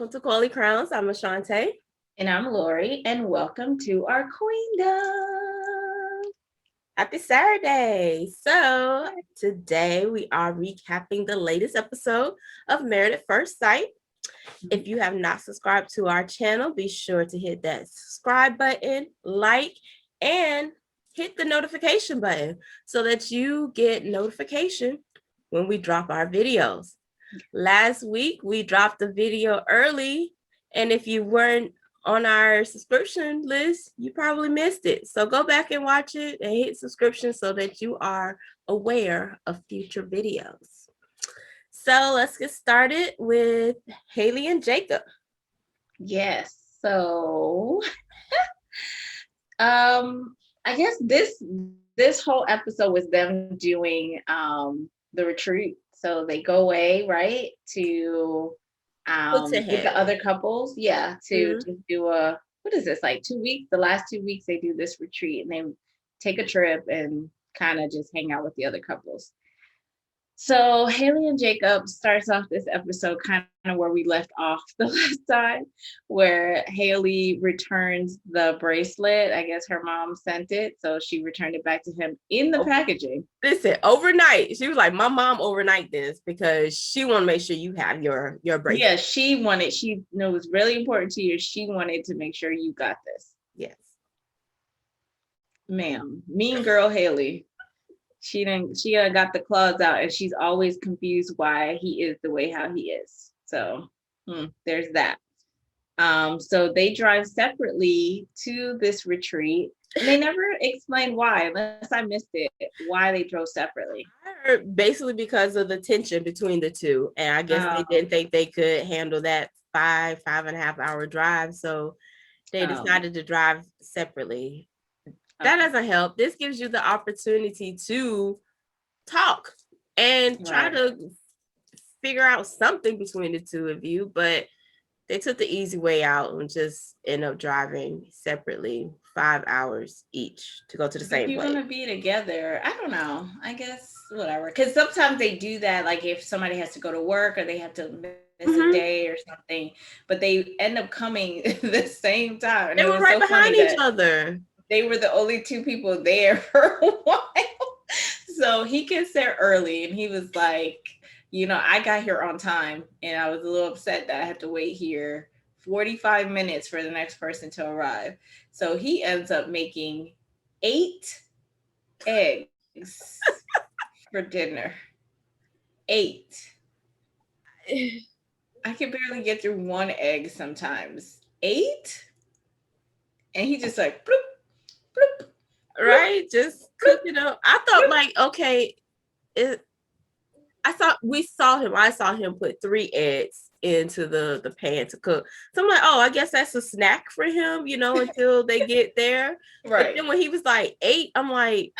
welcome to Coily Crowns. I'm Ashante. And I'm Lori, and welcome to our Queendom. Happy Saturday. So today we are recapping the latest episode of Married at First Sight. If you have not subscribed to our channel, be sure to hit that subscribe button, like, and hit the notification button so that you get notification when we drop our videos. Last week, we dropped the video early, and if you weren't on our subscription list, you probably missed it. So go back and watch it and hit subscription so that you are aware of future videos. So let's get started with Hayley and Jacob. Yes. So I guess this whole episode was them doing the retreat. So they go away, right? To get the other couples, to do what is this, like 2 weeks? The last 2 weeks they do this retreat and they take a trip and kind of just hang out with the other couples. So Hayley and Jacob starts off this episode kind of where we left off the last time, where Hayley returns the bracelet. I guess her mom sent it, so she returned it back to him in the packaging. Listen, overnight, she was like, my mom overnight this because she want to make sure you have your bracelet. Yeah, she it was really important to you. She wanted to make sure you got this. Yes. Ma'am, mean girl Hayley. She got the claws out, and she's always confused why he is the way how he is. So there's that. So they drive separately to this retreat, and they never explain why, unless I missed it, why they drove separately. I heard basically because of the tension between the two, and I guess they didn't think they could handle that 5.5 hour drive, so they decided to drive separately. That doesn't help. This gives you the opportunity to talk and try to figure out something between the two of you, but they took the easy way out and just end up driving separately 5 hours each to go to the same place. If you want to be together, I don't know. I guess whatever. Because sometimes they do that, like if somebody has to go to work or they have to miss a day or something, but they end up coming the same time. And they were right behind each other. They were the only two people there for a while. So he gets there early and he was like, I got here on time and I was a little upset that I had to wait here 45 minutes for the next person to arrive. So he ends up making 8 eggs for dinner. 8. I can barely get through 1 egg sometimes. 8? And he just like, bloop, bloop, bloop, right? Just cook it up. I thought like, okay, I saw him put 3 eggs into the pan to cook. So I'm like, oh, I guess that's a snack for him, until they get there. Right. But then when he was like 8, I'm like,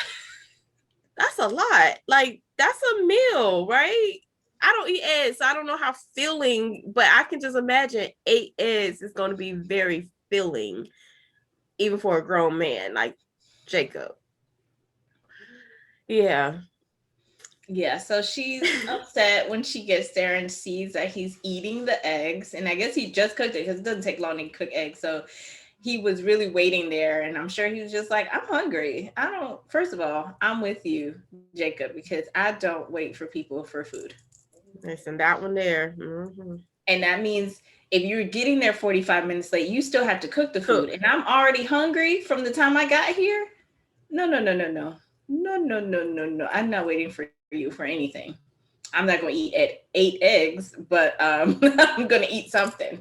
that's a lot. Like, that's a meal, right? I don't eat eggs, so I don't know how filling, but I can just imagine 8 eggs is going to be very filling, even for a grown man like Jacob. Yeah. Yeah, so she's upset when she gets there and sees that he's eating the eggs. And I guess he just cooked it because it doesn't take long to cook eggs. So he was really waiting there. And I'm sure he was just like, I'm hungry. First of all, I'm with you, Jacob, because I don't wait for people for food. Listen, that one there. Mm-hmm. And that means if you're getting there 45 minutes late, you still have to cook the food. And I'm already hungry from the time I got here. No. I'm not waiting for you for anything. I'm not going to eat 8 eggs, but I'm going to eat something.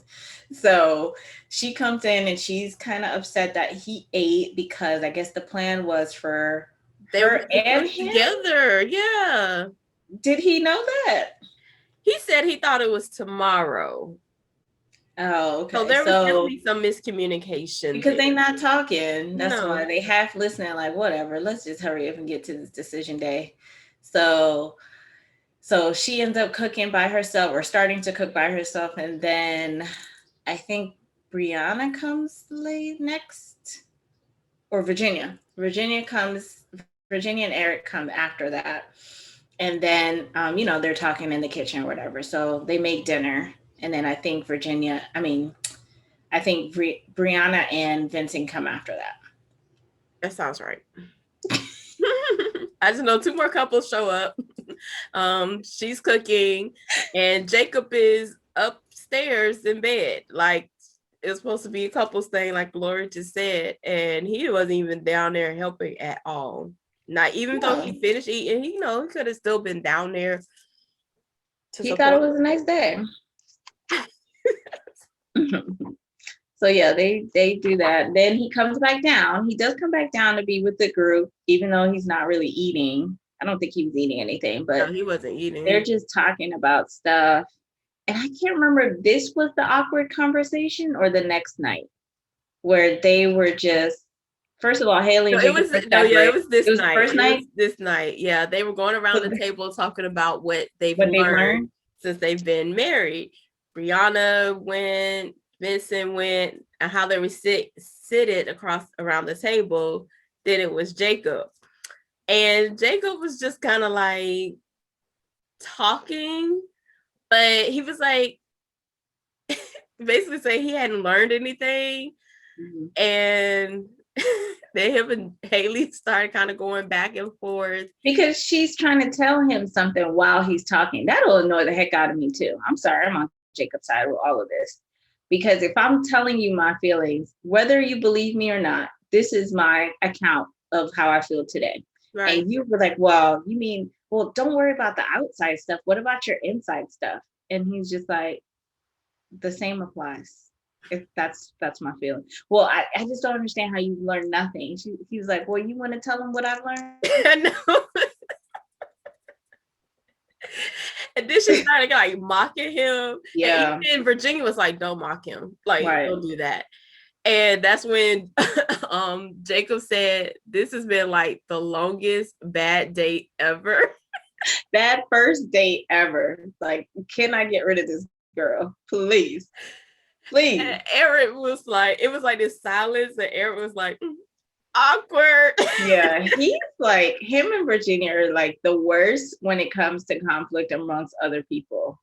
So she comes in and she's kind of upset that he ate because I guess the plan was for her and him together. Yeah. Did he know that? He said he thought it was tomorrow. Oh, okay. So there was definitely some miscommunication. Because they're not talking. That's why they half listening, like, whatever, let's just hurry up and get to this decision day. So she ends up cooking by herself or starting to cook by herself. And then I think Brianna comes late next, or Virginia. Virginia and Erik come after that. And then, they're talking in the kitchen or whatever. So they make dinner And then I think Brianna and Vincent come after that. That sounds right. I just know 2 more couples show up. She's cooking, and Jacob is upstairs in bed. Like, it's supposed to be a couples thing, like Laura just said, and he wasn't even down there helping at all. Not even though he finished eating, he could have still been down there. He thought it was a nice day. So yeah, they do that. Then he comes back down. He does come back down to be with the group, even though he's not really eating. I don't think he was eating anything, but no, he wasn't eating. They're just talking about stuff. And I can't remember if this was the awkward conversation or the next night where they were just, first of all, Hayley and Jacob it was this night. First night? This night. Yeah, they were going around the table talking about what they've learned since they've been married. Brianna went, Vincent went, and how they were seated around the table. Then it was Jacob. And Jacob was just kind of like talking, but he was like basically saying he hadn't learned anything. Mm-hmm. And then him and Hayley started kind of going back and forth. Because she's trying to tell him something while he's talking. That'll annoy the heck out of me too. I'm sorry, I'm on Jacob's side with all of this. Because if I'm telling you my feelings, whether you believe me or not, this is my account of how I feel today. Right. And you were like, well, you mean, well, don't worry about the outside stuff. What about your inside stuff? And he's just like, the same applies. That's my feeling. Well, I just don't understand how you learn nothing. He's like, well, you want to tell him what I've learned? I know. And then she started like mocking him. Yeah. And Virginia was like, don't mock him. Like, don't do that. And that's when Jacob said, this has been like the longest bad date ever. Bad first date ever. Like, can I get rid of this girl? Please. And Erik was like, it was like this silence, and Erik was like, awkward. Yeah, he's like, him and Virginia are like the worst when it comes to conflict amongst other people.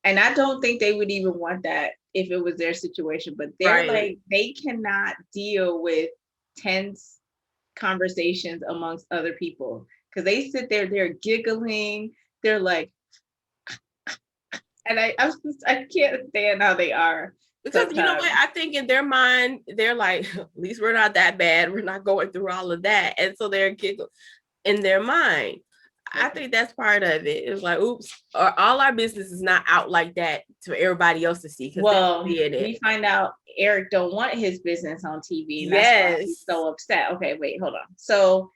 And I don't think they would even want that if it was their situation, but they're like, they cannot deal with tense conversations amongst other people because they sit there, they're giggling, they're like, and I can't stand how they are. Because sometimes. You know what, I think in their mind, they're like, at least we're not that bad. We're not going through all of that. And so they're giggling in their mind. I think that's part of it. It's like, oops, or all our business is not out like that to everybody else to see. Well, we find out Erik don't want his business on TV. And that's why he's so upset. Okay, wait, hold on. So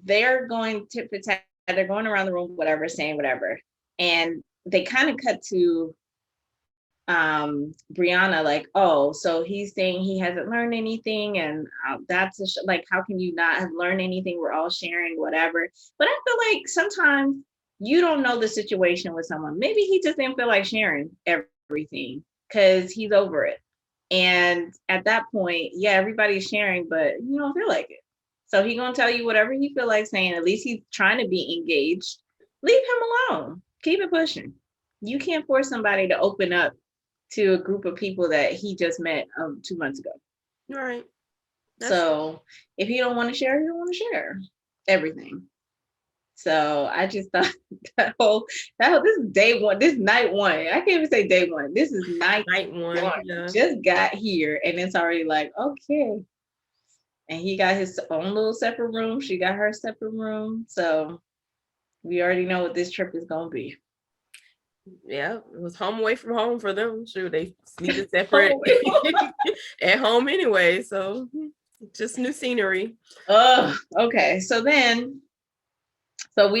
they're going tit for tat. They're going around the room, whatever, saying whatever. And they kind of cut to Brianna, like, oh, so he's saying he hasn't learned anything, and that's like, how can you not have learned anything? We're all sharing whatever. But I feel like sometimes you don't know the situation with someone. Maybe he just didn't feel like sharing everything because he's over it. And at that point, yeah, everybody's sharing, but you don't feel like it. So he's gonna tell you whatever he feel like saying. At least he's trying to be engaged. Leave him alone. Keep it pushing. You can't force somebody to open up to a group of people that he just met 2 months ago. Right. So if you don't want to share, you don't want to share everything. So I just thought this is day one. This is night one. I can't even say day one. This is night one. Yeah. Just got here and it's already like, okay. And he got his own little separate room. She got her separate room. So we already know what this trip is going to be. Yeah, it was home away from home for them. Sure, they sleep separate at home anyway. So just new scenery. Oh, okay. So we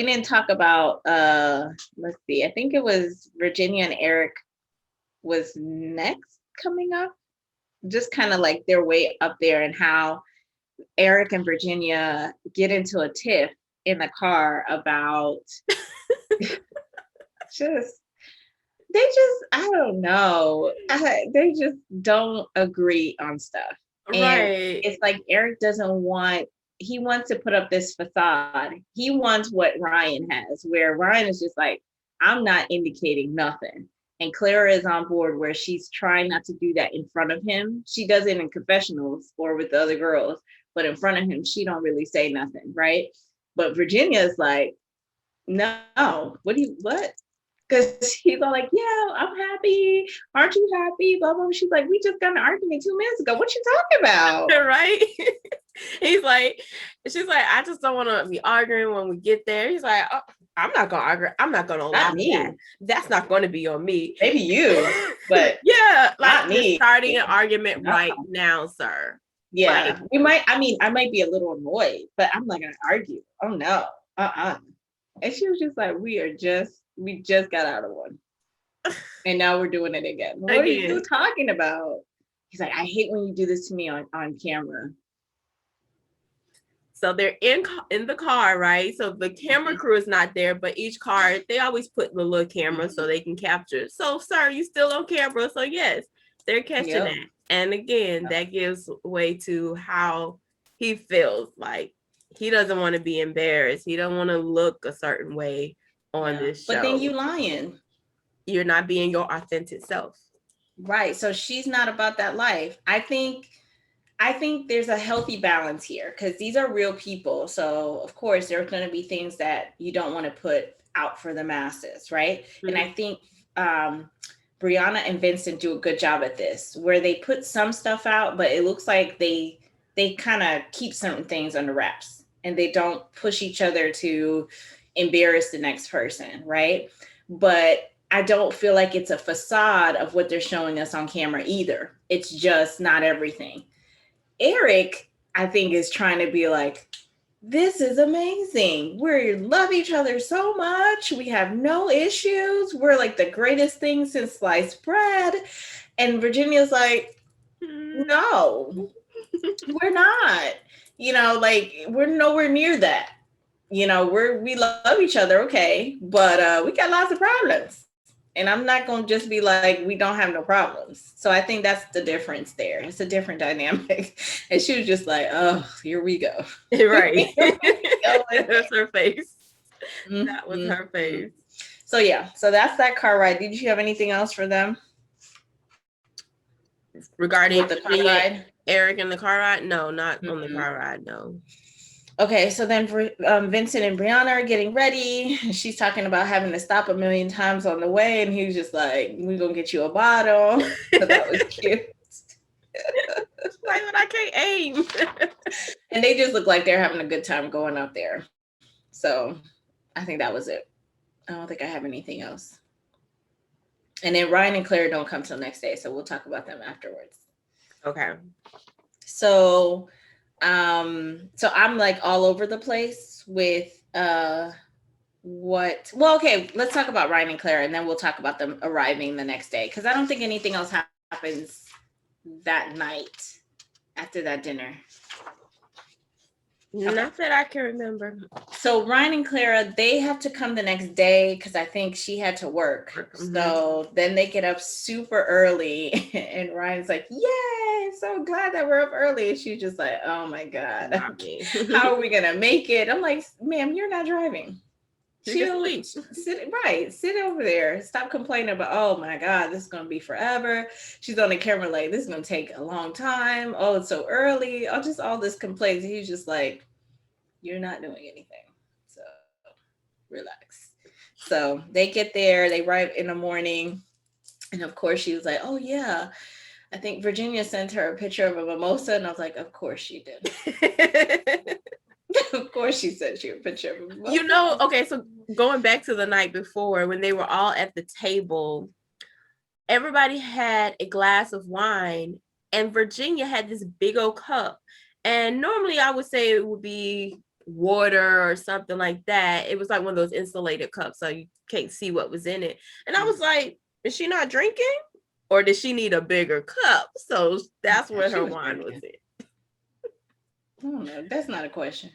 didn't talk about let's see, I think it was Virginia and Erik was next coming up. Just kind of like their way up there and how Erik and Virginia get into a tiff in the car about I don't know. They just don't agree on stuff. Right. And it's like Erik he wants to put up this facade. He wants what Ryan has, where Ryan is just like, I'm not indicating nothing. And Clara is on board where she's trying not to do that in front of him. She does it in confessionals or with the other girls, but in front of him, she don't really say nothing, right? But Virginia is like, no, what? Because he's all like, yeah, I'm happy. Aren't you happy? Blah, blah. She's like, we just got an argument 2 minutes ago. What you talking about? Right? She's like, I just don't want to be arguing when we get there. He's like, oh, I'm not going to argue. I'm not going to allow that. That's not going to be on me. Maybe you, but yeah, like not me. Starting an argument right now, sir. Yeah, like, I might be a little annoyed, but I'm not going to argue. Oh, no. And she was just like, we just got out of one. And now we're doing it again. What are you talking about? He's like, I hate when you do this to me on camera. So they're in the car, right? So the camera crew is not there, but each car, they always put the little camera so they can capture. So, sir, you still on camera. So, yes, they're catching that. And again, that gives way to how he feels. Like, he doesn't want to be embarrassed. He don't want to look a certain way on this show. But then you lying. You're not being your authentic self. Right. So she's not about that life. I think there's a healthy balance here because these are real people. So of course there's going to be things that you don't want to put out for the masses, right? Mm-hmm. And I think Brianna and Vincent do a good job at this, where they put some stuff out, but it looks like they kind of keep certain things under wraps and they don't push each other to embarrass the next person, right? But I don't feel like it's a facade of what they're showing us on camera either. It's just not everything. Erik, I think, is trying to be like, this is amazing. We love each other so much. We have no issues. We're like the greatest thing since sliced bread. And Virginia's like, no, we're not. Like, we're nowhere near that. We love each other, okay, but we got lots of problems. And I'm not going to just be like, we don't have no problems. So I think that's the difference there. It's a different dynamic. And she was just like, oh, here we go. Right. That's her face. Mm-hmm. That was her face. So yeah, so that's that car ride. Did you have anything else for them? Regarding the car ride? Erik and the car ride? No, not on the car ride, no. Okay, so then Vincent and Brianna are getting ready. She's talking about having to stop a million times on the way, and he was just like, "We're gonna get you a bottle." So that was cute. Like, but I can't aim. And they just look like they're having a good time going up there. So I think that was it. I don't think I have anything else. And then Ryan and Clara don't come till next day, so we'll talk about them afterwards. Okay. So I'm like all over the place with okay, let's talk about Ryan and Clara and then we'll talk about them arriving the next day, because I don't think anything else happens that night after that dinner. Not that I can remember. So Ryan and Clara, they have to come the next day because I think she had to work. Mm-hmm. So then they get up super early and Ryan's like, yay, I'm so glad that we're up early. And she's just like, oh my God, how are we going to make it? I'm like, ma'am, you're not driving. Sit over there. Stop complaining about, oh my God, this is going to be forever. She's on the camera like, this is going to take a long time. Oh, it's so early. Oh, just all this complaints. He's just like, you're not doing anything. So relax. So they get there, they arrive in the morning. And of course she was like, oh yeah, I think Virginia sent her a picture of a mimosa. And I was like, of course she did. Of course she sent you a picture of a mimosa. Okay, so going back to the night before when they were all at the table, everybody had a glass of wine and Virginia had this big old cup. And normally I would say it would be water or something like that. It was like one of those insulated cups, so you can't see what was in it. And I was like, is she not drinking? Or did she need a bigger cup? So that's where her wine was in. I don't know. That's not a question.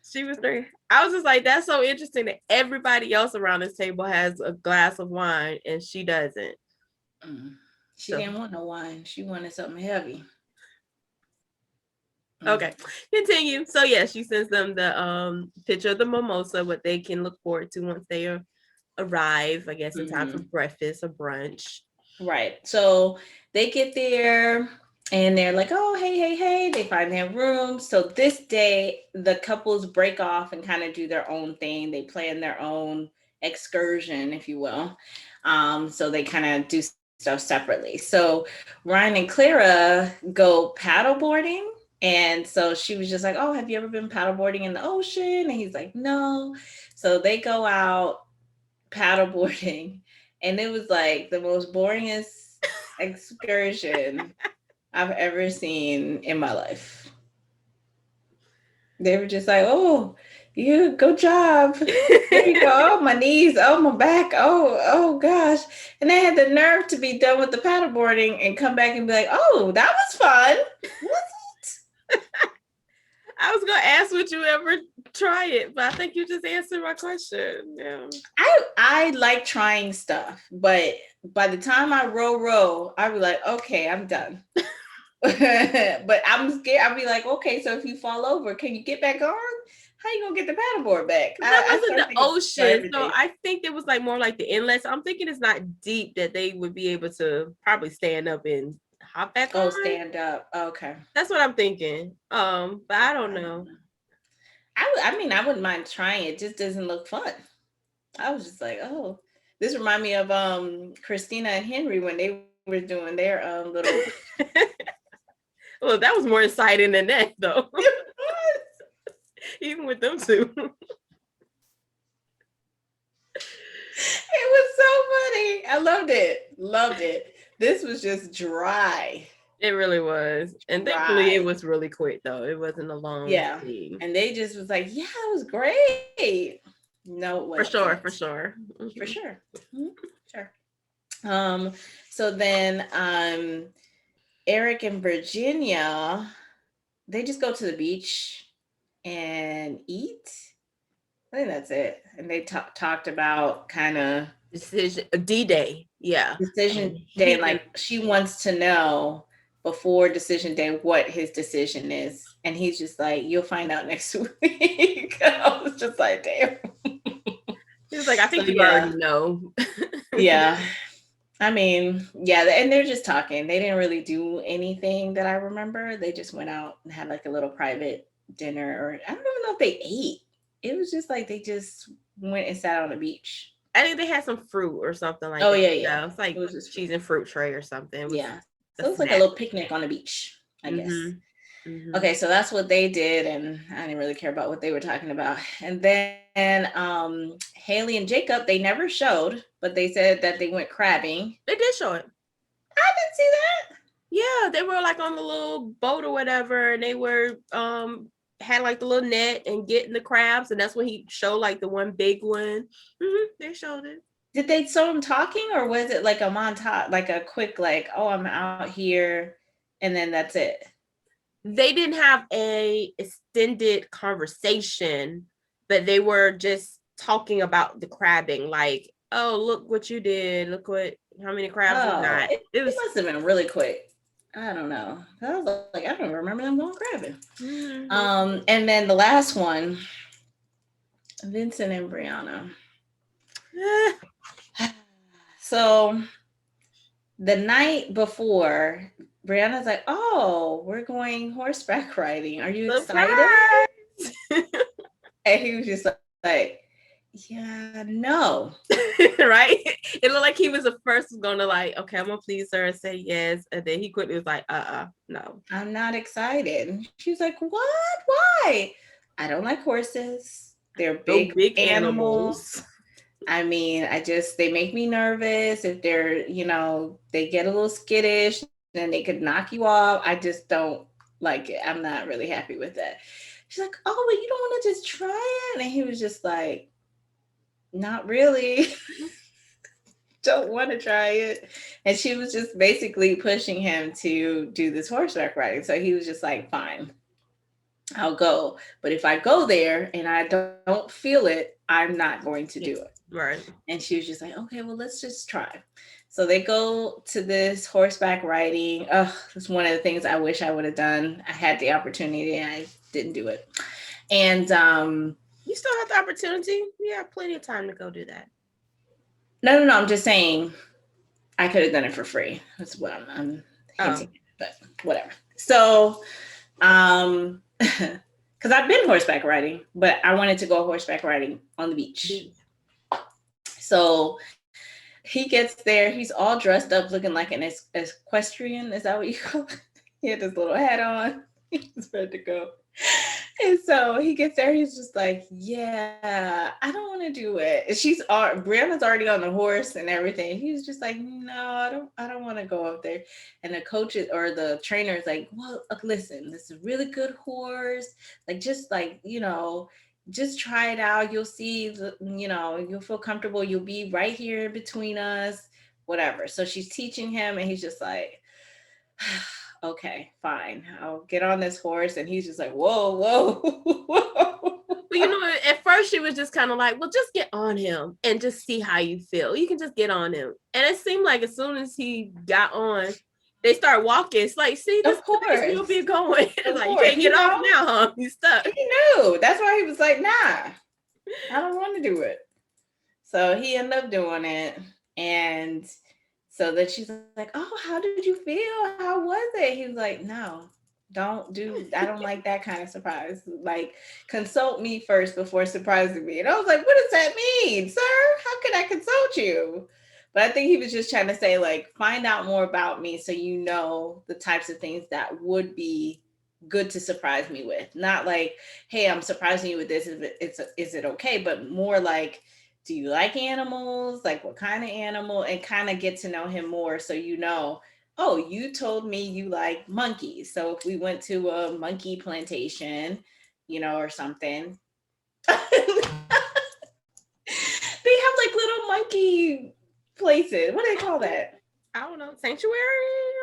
She was drinking. I was just like, that's so interesting that everybody else around this table has a glass of wine and she doesn't. She didn't want no wine. She wanted something heavy. Okay, continue. So yeah, she sends them the picture of the mimosa, what they can look forward to once they arrive, I guess, in time for breakfast or brunch. Right. So they get there and they're like, oh, hey. They find their room. So this day, the couples break off and kind of do their own thing. They plan their own excursion, if you will. So they kind of do stuff separately. So Ryan and Clara go paddleboarding. And so she was just like, oh, have you ever been paddleboarding in the ocean? And he's like, no. So they go out paddleboarding, and it was like the most boringest excursion I've ever seen in my life. They were just like, oh, you good job. Here you go. Oh, my knees. Oh, my back. Oh gosh. And they had the nerve to be done with the paddleboarding and come back and be like, oh, that was fun. Was it? I was gonna ask, would you ever try it? But I think you just answered my question. Yeah. I like trying stuff, but by the time I row, I'll be like, okay, I'm done. But I'm scared. I'll be like, okay, so if you fall over, can you get back on? How you gonna get the paddleboard back? That wasn't the ocean, so I think it was like more like the inlet. So I'm thinking it's not deep that they would be able to probably stand up and hop back on. Oh, stand up. Okay, that's what I'm thinking. But I don't know. I mean, I wouldn't mind trying it. Just doesn't look fun. I was just like, oh, this remind me of Christina and Henry when they were doing their little. Well, that was more exciting than that, though. Even with them two. It was so funny. I loved it. This was just dry. It really was. And thankfully it was really quick, though. It wasn't a long thing. And they just was like, yeah, it was great. No, for sure. For sure. So then Erik and Virginia, they just go to the beach and eat. I think that's it. And they talked about kind of decision D-Day. Yeah. Decision day. Like she wants to know before decision day what his decision is. And he's just like, you'll find out next week. I was just like, damn. He was like, I think you already know. Yeah. I mean, yeah, and they're just talking. They didn't really do anything that I remember. They just went out and had like a little private dinner, or I don't even know if they ate. It was just like they just went and sat on the beach. I think they had some fruit or something like that. Oh, yeah. It's like it was just cheese and fruit tray or something. Yeah. So it was like a little picnic on the beach, I guess. Okay, so that's what they did, and I didn't really care about what they were talking about. And then Hayley and Jacob, they never showed, but they said that they went crabbing. They did show it. I didn't see that. Yeah, they were like on the little boat or whatever, and they were had like the little net and getting the crabs, and that's when he showed like the one big one. They showed it. Did they show him talking, or was it like a montage, like a quick, like, oh, I'm out here, and then that's it? They didn't have a extended conversation, but they were just talking about the crabbing, like, oh, look what you did, look how many crabs you got. It must have been really quick. I don't know. I was like, I don't remember them going crabbing. And then the last one, Vincent and Brianna. So the night before, Brianna's like, oh, we're going horseback riding. Are you excited? And he was just like, yeah, no. Right? It looked like he was the first going to like, okay, I'm going to please her and say yes. And then he quickly was like, no. I'm not excited. She's like, what? Why? I don't like horses. They're big animals. I mean, they make me nervous. If they're, they get a little skittish, then they could knock you off. I just don't like it. I'm not really happy with that. She's like, oh, but you don't want to just try it? And he was just like, not really. Don't want to try it. And she was just basically pushing him to do this horseback riding. So he was just like, fine, I'll go. But if I go there and I don't feel it, I'm not going to do it. Right. And she was just like, okay, well, let's just try. So they go to this horseback riding. It's one of the things I wish I would have done. I had the opportunity and I didn't do it. And you still have the opportunity. You have plenty of time to go do that. No. I'm just saying I could have done it for free. That's what I'm hinting at, but whatever. So, because I've been horseback riding, but I wanted to go horseback riding on the beach. So he gets there. He's all dressed up, looking like an equestrian. Is that what you call it? He had this little hat on. He's ready to go. And so he gets there. He's just like, "Yeah, I don't want to do it." And Brianna's already on the horse and everything. He's just like, "No, I don't want to go up there." And the coach or the trainer is like, "Well, listen, this is a really good horse. Like, just like just try it out. You'll see. You'll feel comfortable. You'll be right here between us, whatever." So she's teaching him, and he's just like, "Okay, fine. I'll get on this horse." And he's just like, "Whoa, whoa, whoa." But at first she was just kind of like, well, just get on him and just see how you feel. You can just get on him. And it seemed like as soon as he got on, they start walking. It's like, see, this place you'll be going. Like, you can't get off now, huh? You stuck. He knew. That's why he was like, "Nah, I don't want to do it." So he ended up doing it. And so then she's like, "Oh, how did you feel? How was it?" He was like, "No, I don't like that kind of surprise. Like, consult me first before surprising me." And I was like, "What does that mean, sir? How can I consult you?" But I think he was just trying to say, like, find out more about me so you know the types of things that would be good to surprise me with. Not like, "Hey, I'm surprising you with this. Is it okay?" But more like, "Do you like animals? Like, what kind of animal?" And kind of get to know him more so "Oh, you told me you like monkeys. So if we went to a monkey plantation, or something." They have like little monkey places. What do they call that? I don't know. Sanctuary?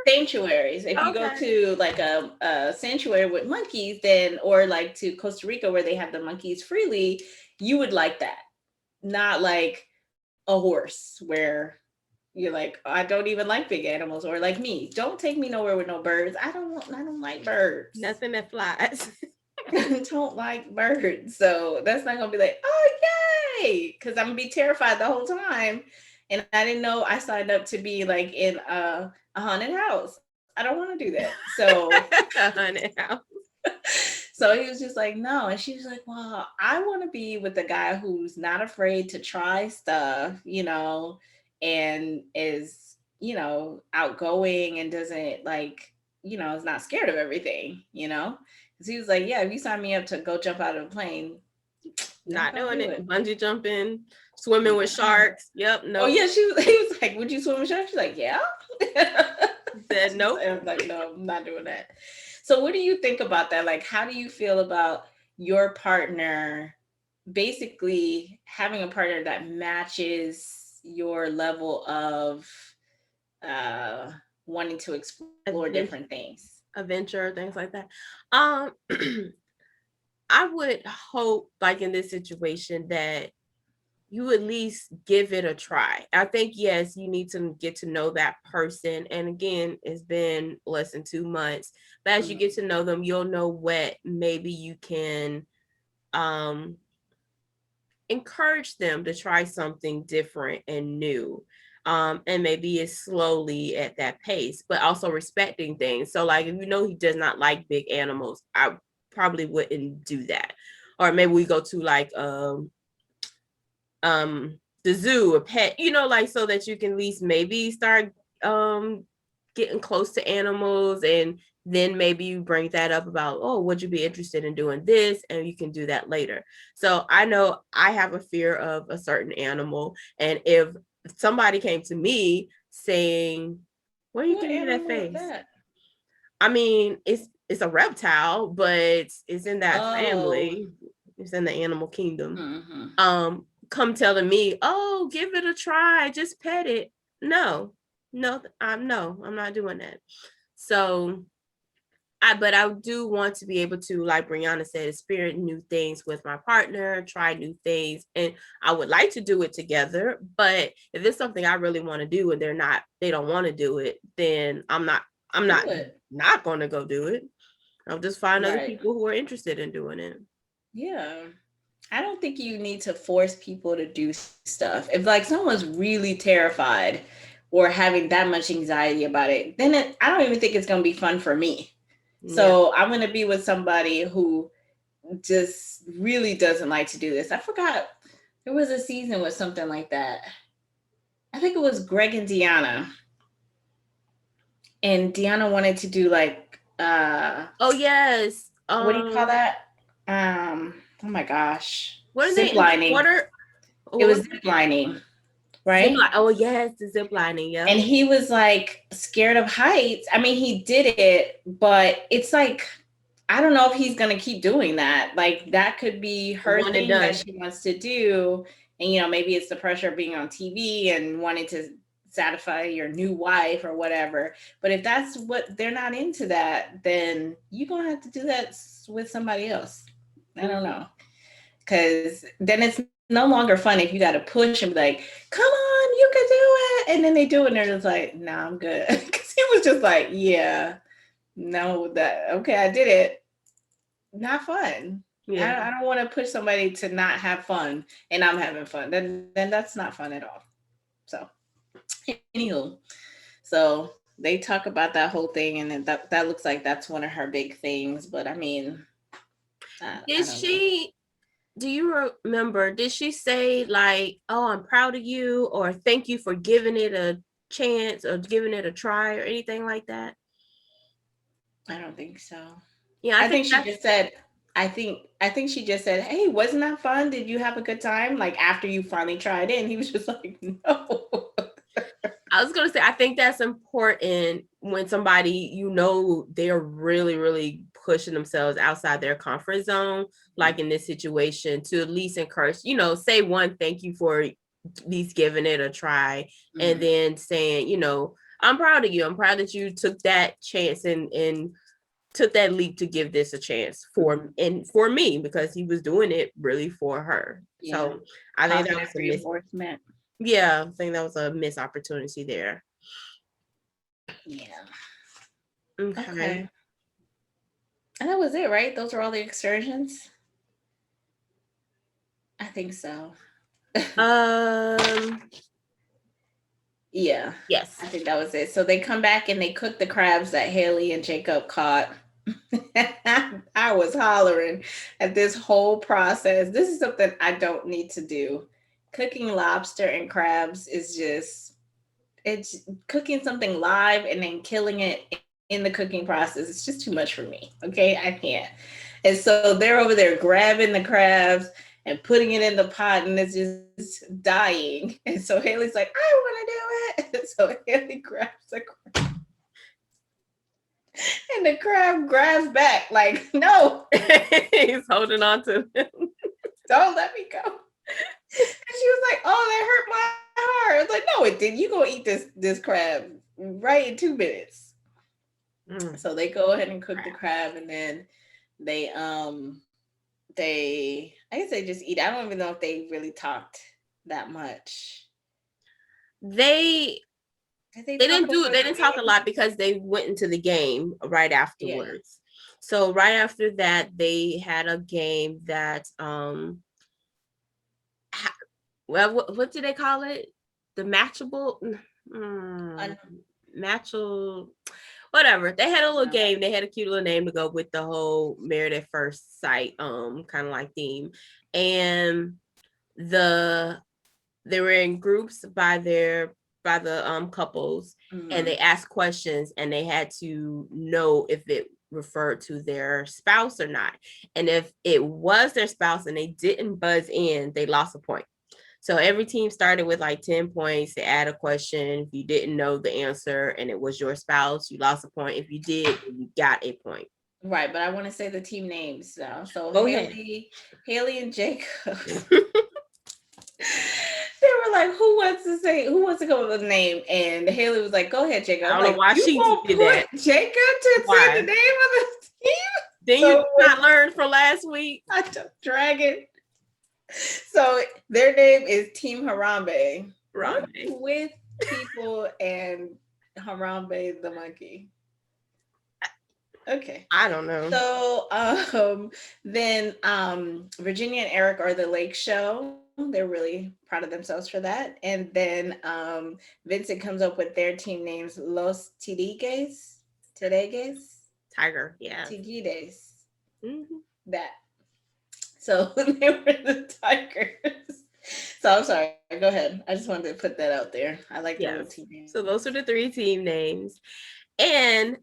Sanctuaries. If you go to like a sanctuary with monkeys, then, or like to Costa Rica where they have the monkeys freely, you would like that. Not like a horse where you're like, "I don't even like big animals," or like me, "Don't take me nowhere with no birds. I don't like birds." Nothing that flies. Don't like birds. So that's not gonna be like, "Oh yay," because I'm gonna be terrified the whole time. And I didn't know I signed up to be like in a haunted house. I don't want to do that. So A haunted house. so he was just like, "No." And she was like, "Well, I want to be with a guy who's not afraid to try stuff, and is, outgoing and doesn't like, is not scared of everything, Because he was like, "Yeah, if you sign me up to go jump out of a plane, not doing it. Bungee jumping, swimming with sharks. Yep. No. Oh yeah, he was like, "Would you swim with sharks?" She's like, "Yeah." Said nope. I was like, "No, I'm not doing that." So what do you think about that? Like, how do you feel about your partner basically having a partner that matches your level of uh wanting to explore different things? Adventure, things like that. I would hope, like in this situation, that you at least give it a try. I think, yes, you need to get to know that person. And again, it's been less than 2 months. But as you get to know them, you'll know what maybe you can encourage them to try something different and new. And maybe it's slowly at that pace, but also respecting things. So, like, if you know he does not like big animals, I probably wouldn't do that. Or maybe we go to like the zoo, a pet, like, so that you can at least maybe start getting close to animals, and then maybe you bring that up about, oh, would you be interested in doing this, and you can do that later. So I know I have a fear of a certain animal, and if somebody came to me saying, "What are you giving me that face?" I mean, it's a reptile, but it's in that family. It's in the animal kingdom. Come telling me, "Oh, give it a try, just pet it." No, I'm not doing that. So but I do want to be able to, like Brianna said, experience new things with my partner, try new things. And I would like to do it together. But if it's something I really want to do and they don't want to do it, then I'm not going to go do it. I'll just find other people who are interested in doing it. Yeah. I don't think you need to force people to do stuff. If like someone's really terrified or having that much anxiety about it, then I don't even think it's going to be fun for me. So I'm going to be with somebody who just really doesn't like to do this. I forgot there was a season with something like that. I think it was Greg and Deanna. And Deanna wanted to do like oh yes. What do you call that? Oh my gosh. What are they Zip in the lining. water? It was zip lining. Right? Oh yes, the zip lining, yeah. And he was like scared of heights. I mean, he did it, but it's like I don't know if he's gonna keep doing that. Like that could be her thing that she wants to do. And you know, maybe it's the pressure of being on TV and wanting to satisfy your new wife or whatever. But if that's what they're not into that, then you're gonna have to do that with somebody else. I don't know. Cause then it's no longer fun if you gotta push and be like, come on, you can do it. And then they do it and they're just like, nah, I'm good. Cause he was just like, yeah, no, that okay, I did it. Not fun. Yeah. I don't want to push somebody to not have fun and I'm having fun. Then that's not fun at all. So anywho, so they talk about that whole thing and that looks like that's one of her big things. But I mean, do you remember, did she say like, oh, I'm proud of you, or thank you for giving it a chance or giving it a try or anything like that? I don't think so. Yeah, I think she just said, I think she just said, hey, wasn't that fun? Did you have a good time? Like after you finally tried it, and he was just like, no. I was gonna say, I think that's important when somebody, you know, they're really, really pushing themselves outside their comfort zone, like in this situation, to at least encourage, you know, say one, thank you for at least giving it a try, and then saying, you know, I'm proud of you. I'm proud that you took that chance and took that leap to give this a chance for me, because he was doing it really for her. Yeah. So I think that was a reinforcement. Yeah, I think that was a missed opportunity there. Yeah. Okay. And that was it, right? Those were all the excursions? I think so. Yeah. Yes. I think that was it. So they come back and they cook the crabs that Hayley and Jacob caught. I was hollering at this whole process. This is something I don't need to do. Cooking lobster and crabs is just, it's cooking something live and then killing it in the cooking process. It's just too much for me. Okay. I can't. And so they're over there grabbing the crabs and putting it in the pot and it's just dying. And so Hayley's like, I want to do it. And so Hayley grabs the crab. And the crab grabs back like, no. He's holding on to him. Don't let me go. And she was like, oh, that hurt my heart. I was like, no, it didn't. You go eat this crab right in 2 minutes. So they go ahead and cook the crab and then they I guess they just eat. I don't even know if they really talked that much. They didn't talk a lot because they went into the game right afterwards. Yeah. So right after that, they had a game that well, what do they call it? The matchable matchable, whatever. They had a little game. They had a cute little name to go with the whole Married at First Sight kind of like theme. And they were in groups by the couples, and they asked questions and they had to know if it referred to their spouse or not. And if it was their spouse and they didn't buzz in, they lost a point. So every team started with like 10 points. They add a question. If you didn't know the answer and it was your spouse, you lost a point. If you did, you got a point. Right, but I want to say the team names now. So Hayley and Jacob. They were like, who wants to go with a name? And Hayley was like, go ahead, Jacob. I don't know why she did that. Jacob to say the name of the team? Did you not learn from last week? I don't drag it. So their name is Team Harambe. With people and Harambe the monkey. Okay. I don't know. So then Virginia and Erik are the Lake Show. They're really proud of themselves for that. And then Vincent comes up with their team names: Los Tigres, Tiger, yeah. Tigres. Mm-hmm. That. So they were the Tigers. So I'm sorry. Go ahead. I just wanted to put that out there. I like their little team Yes. names. So those are the 3 team names. And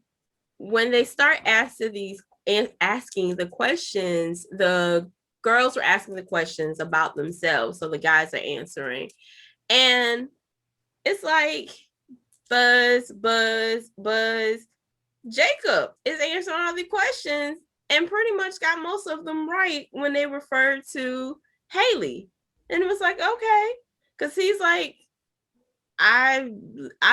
when they start asking the questions, the girls were asking the questions about themselves. So the guys are answering. And it's like buzz. Jacob is answering all the questions and pretty much got most of them right when they referred to Hayley. And it was like, okay. Because he's like, I've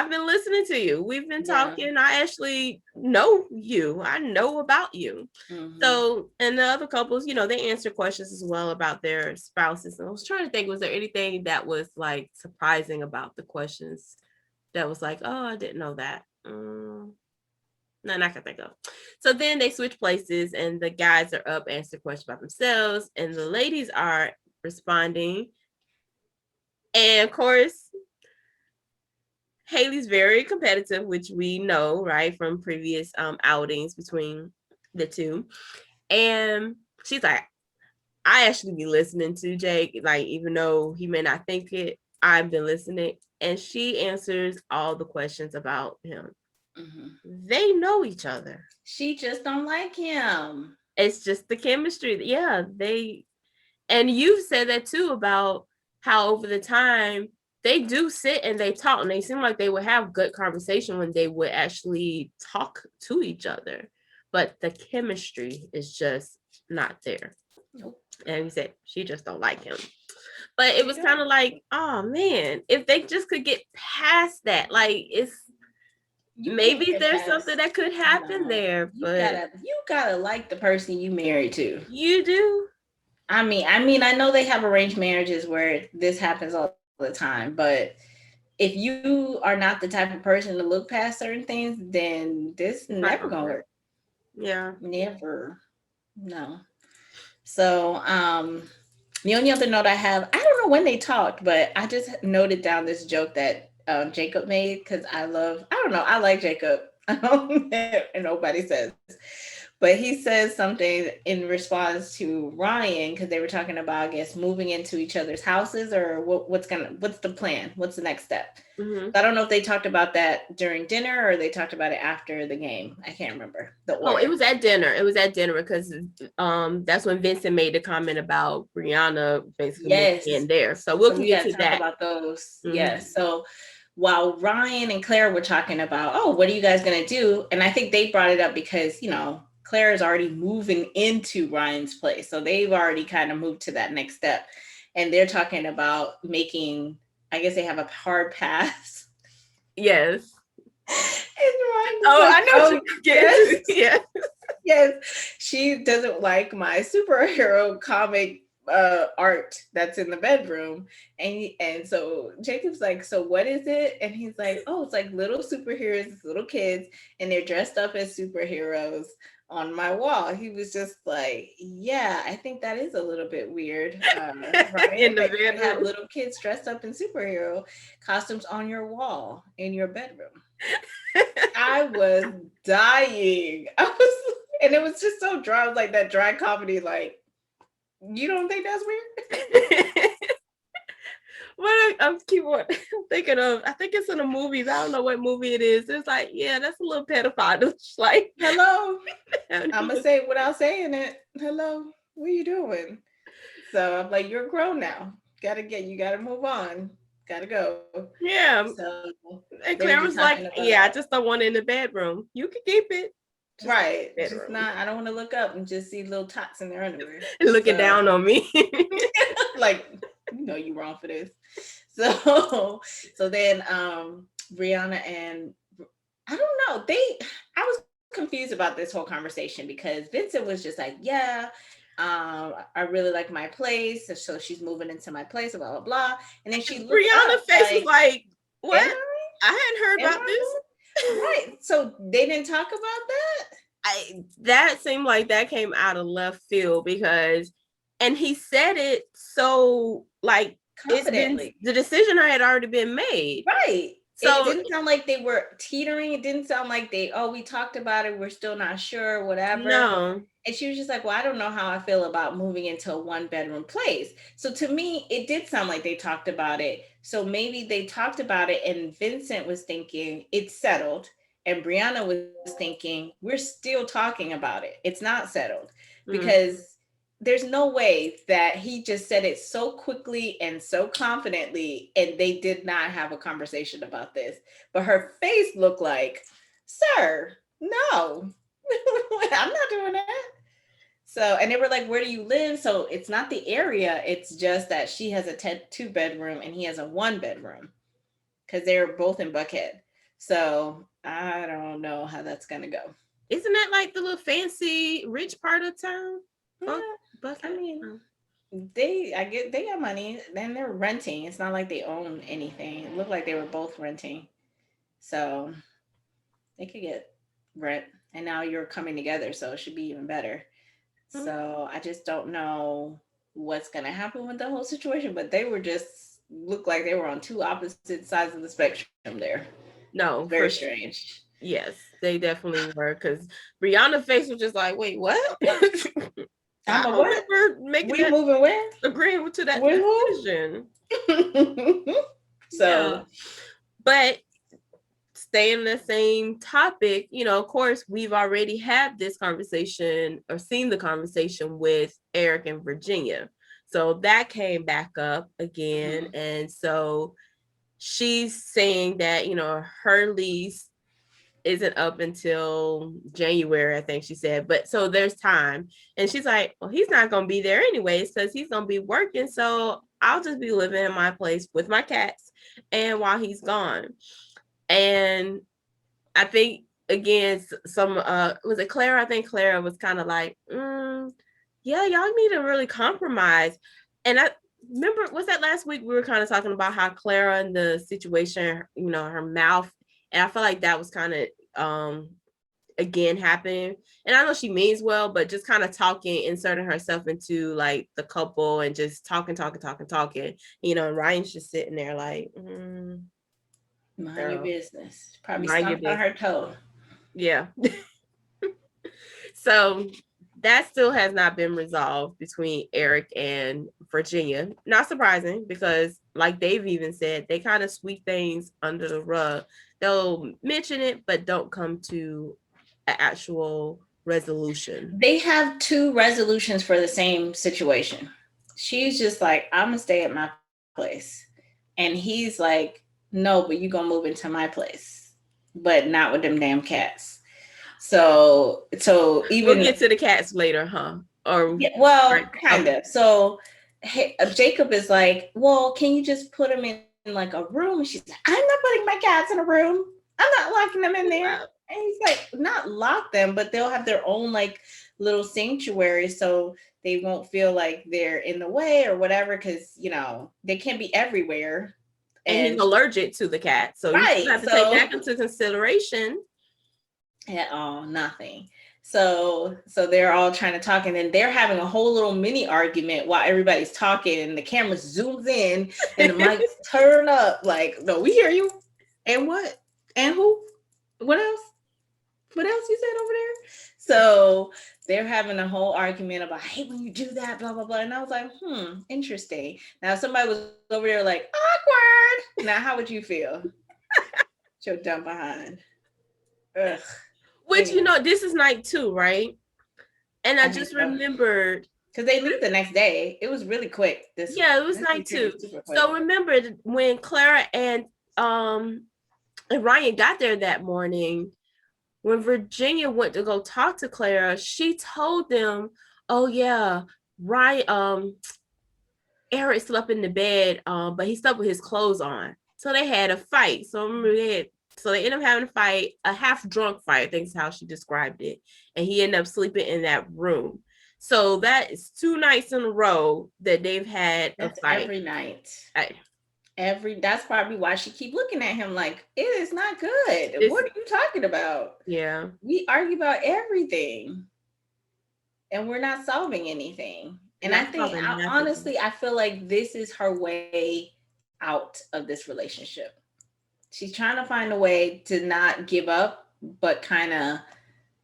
been listening to you. We've been talking. I actually know you. I know about you. Mm-hmm. So, and the other couples, they answer questions as well about their spouses. And I was trying to think, was there anything that was like surprising about the questions that was like, oh, I didn't know that. None I can think of. So then they switch places and the guys are up answering questions about themselves and the ladies are responding. And of course, Hayley's very competitive, which we know, right, from previous outings between the two. And she's like, I actually be listening to Jake, like, even though he may not think it, I've been listening. And she answers all the questions about him. Mm-hmm. They know each other. She just don't like him. It's just the chemistry. Yeah, and you've said that too about how over the time they do sit and they talk and they seem like they would have good conversation when they would actually talk to each other. But the chemistry is just not there. Nope. And you said she just don't like him. But it was kind of like, oh man, if they just could get past that, like maybe there's something that could happen there. But you gotta like the person you married to. You do. I mean, I know they have arranged marriages where this happens all the time, but if you are not the type of person to look past certain things, then this never gonna work. Yeah. Never. No. So, the only other note I have, I don't know when they talked, but I just noted down this joke that Jacob made because I like Jacob. And nobody says. But he says something in response to Ryan because they were talking about, I guess, moving into each other's houses or what's the plan? What's the next step? Mm-hmm. I don't know if they talked about that during dinner or they talked about it after the game. I can't remember the order. Oh, it was at dinner. It was at dinner because that's when Vincent made the comment about Brianna basically in there. So we'll get to that. About those. Mm-hmm. Yes. So while Ryan and Claire were talking about, oh, what are you guys going to do? And I think they brought it up because, Claire is already moving into Ryan's place. So they've already kind of moved to that next step. And they're talking about making, I guess they have a hard pass. Yes. I know what you get. Yes. Yes. She doesn't like my superhero comic art that's in the bedroom. And so Jacob's like, so what is it? And he's like, oh, it's like little superheroes, little kids, and they're dressed up as superheroes on my wall. He was just like, yeah, I think that is a little bit weird. Right? In the bedroom, have little kids dressed up in superhero costumes on your wall in your bedroom. I was dying. And it was just so dry, like that dry comedy. Like, you don't think that's weird? What I'm thinking of, I think it's in a movie. I don't know what movie it is. It's like, yeah, that's a little pedophile. Like, hello. I'm gonna say it without saying it. Hello, what are you doing? So I'm like, you're grown now. You gotta move on. Gotta go. Yeah. So, and Claire was like, I just don't want it in the bedroom. You can keep it. Right. Just not, I don't want to look up and just see little tots in their underwear. And looking down on me. Like, you wrong for this. So then Brianna and I don't know. I was confused about this whole conversation because Vincent was just like, yeah, I really like my place. So she's moving into my place, blah, blah, blah. And then Brianna's face was like, what? I hadn't heard about this. Right. So they didn't talk about that? That seemed like that came out of left field and he said it so like confidently. The decision had already been made. Right. So it didn't sound like they were teetering. It didn't sound like we talked about it. We're still not sure, whatever. No. And she was just like, well, I don't know how I feel about moving into a 1-bedroom place. So to me, it did sound like they talked about it. So maybe they talked about it and Vincent was thinking it's settled. And Brianna was thinking, we're still talking about it. It's not settled. Because there's no way that he just said it so quickly and so confidently and they did not have a conversation about this. But her face looked like, sir, no, I'm not doing that. So, and they were like, where do you live? So it's not the area. It's just that she has a 2-bedroom and he has a 1-bedroom because they're both in Buckhead. So I don't know how that's going to go. Isn't that like the little fancy rich part of town? Yeah. Buckhead. I mean, they got money. Then they're renting. It's not like they own anything. It looked like they were both renting. So they could get rent. And now you're coming together. So it should be even better. So I just don't know what's going to happen with the whole situation, but they were just looked like they were on two opposite sides of the spectrum there. No, very strange. Yes, they definitely were because Brianna's face was just like, wait, what? I'm a what? We moving where? Agreeing to that decision. So, yeah. But stay in the same topic, you know, of course, we've already had this conversation or seen the conversation with Erik and Virginia. So that came back up again. And so she's saying that, you know, her lease isn't up until January, I think she said. But so there's time. And she's like, well, he's not going to be there anyways because he's going to be working. So I'll just be living in my place with my cats and while he's gone. And I think again, some was it Clara? I think Clara was kind of like, yeah, y'all need to really compromise. And I remember, was that last week we were kind of talking about how Clara and the situation, you know, her mouth, and I feel like that was kind of again happening. And I know she means well, but just kind of talking, inserting herself into like the couple and just talking. You know, and Ryan's just sitting there like, mind your business. Probably stomped on her toe. Yeah. So that still has not been resolved between Erik and Virginia. Not surprising because, like they've even said, they kind of sweep things under the rug. They'll mention it, but don't come to an actual resolution. They have 2 resolutions for the same situation. She's just like, I'm gonna stay at my place. And he's like, no, but you gonna move into my place, but not with them damn cats. So even we'll get to the cats later, huh? Or yeah, well, kind of. So hey, Jacob is like, well, can you just put them in like a room? And she's like, I'm not putting my cats in a room. I'm not locking them in there. And he's like, not lock them, but they'll have their own like little sanctuary, so they won't feel like they're in the way or whatever. Because you know they can't be everywhere. And he's allergic to the cat, so you have to take that into consideration. At all, nothing. So they're all trying to talk, and then they're having a whole little mini argument while everybody's talking, and the camera zooms in, and the mics turn up. Like, no, we hear you. And what? And who? What else? What else you said over there? So they're having a whole argument about, I hate when you do that, blah, blah, blah. And I was like, interesting. Now, if somebody was over there like, awkward. Now, how would you feel? Your dumb behind. Ugh. Which, you know, this is night 2, right? And I just remembered. Because they leave the next day. It was really quick. It was night 2. So remember when Clara and Ryan got there that morning, when Virginia went to go talk to Clara, she told them, oh yeah, Ryan, Erik slept in the bed, but he slept with his clothes on. So they had a fight. So they ended up having a fight, a half-drunk fight, I think is how she described it. And he ended up sleeping in that room. So that is 2 nights in a row that they've had a fight. Every night. That's probably why she keep looking at him like, it is not good. It's, What are you talking about? yeah. We argue about everything and we're not solving anything. And I Not think, solving nothing. honestly, I feel like this is her way out of this relationship. She's trying to find a way to not give up, but kind of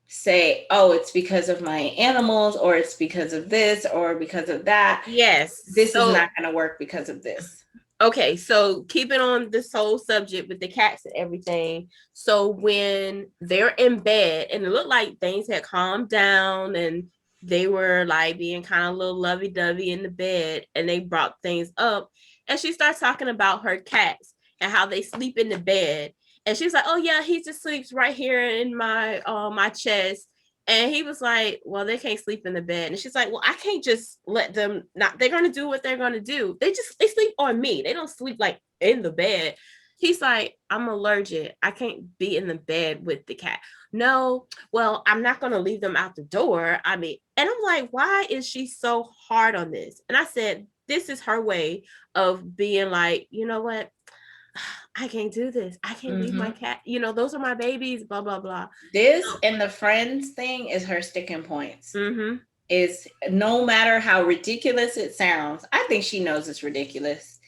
say, oh, it's because of my animals, or it's because of this, or because of that. Yes. This is So not going to work because of this. okay, so keeping on this whole subject with the cats and everything. So when they're in bed and it looked like things had calmed down and they were like being kind of a little lovey-dovey in the bed and they brought things up and she starts talking about her cats and how they sleep in the bed. And she's like, "Oh yeah, he just sleeps right here in my chest." And he was like, "Well, they can't sleep in the bed." And she's like, "Well, I can't just let them not, they're gonna do what they're gonna do. They sleep on me. They don't sleep like in the bed." He's like, "I'm allergic. I can't be in the bed with the cat." "No, well, I'm not gonna leave them out the door." I mean, and I'm like, why is she so hard on this? And I said, this is her way of being like, you know what? I can't do this. I can't leave my cat. You know, those are my babies, blah, blah, blah. This and the friends thing is her sticking points. Is no matter how ridiculous it sounds, I think she knows it's ridiculous.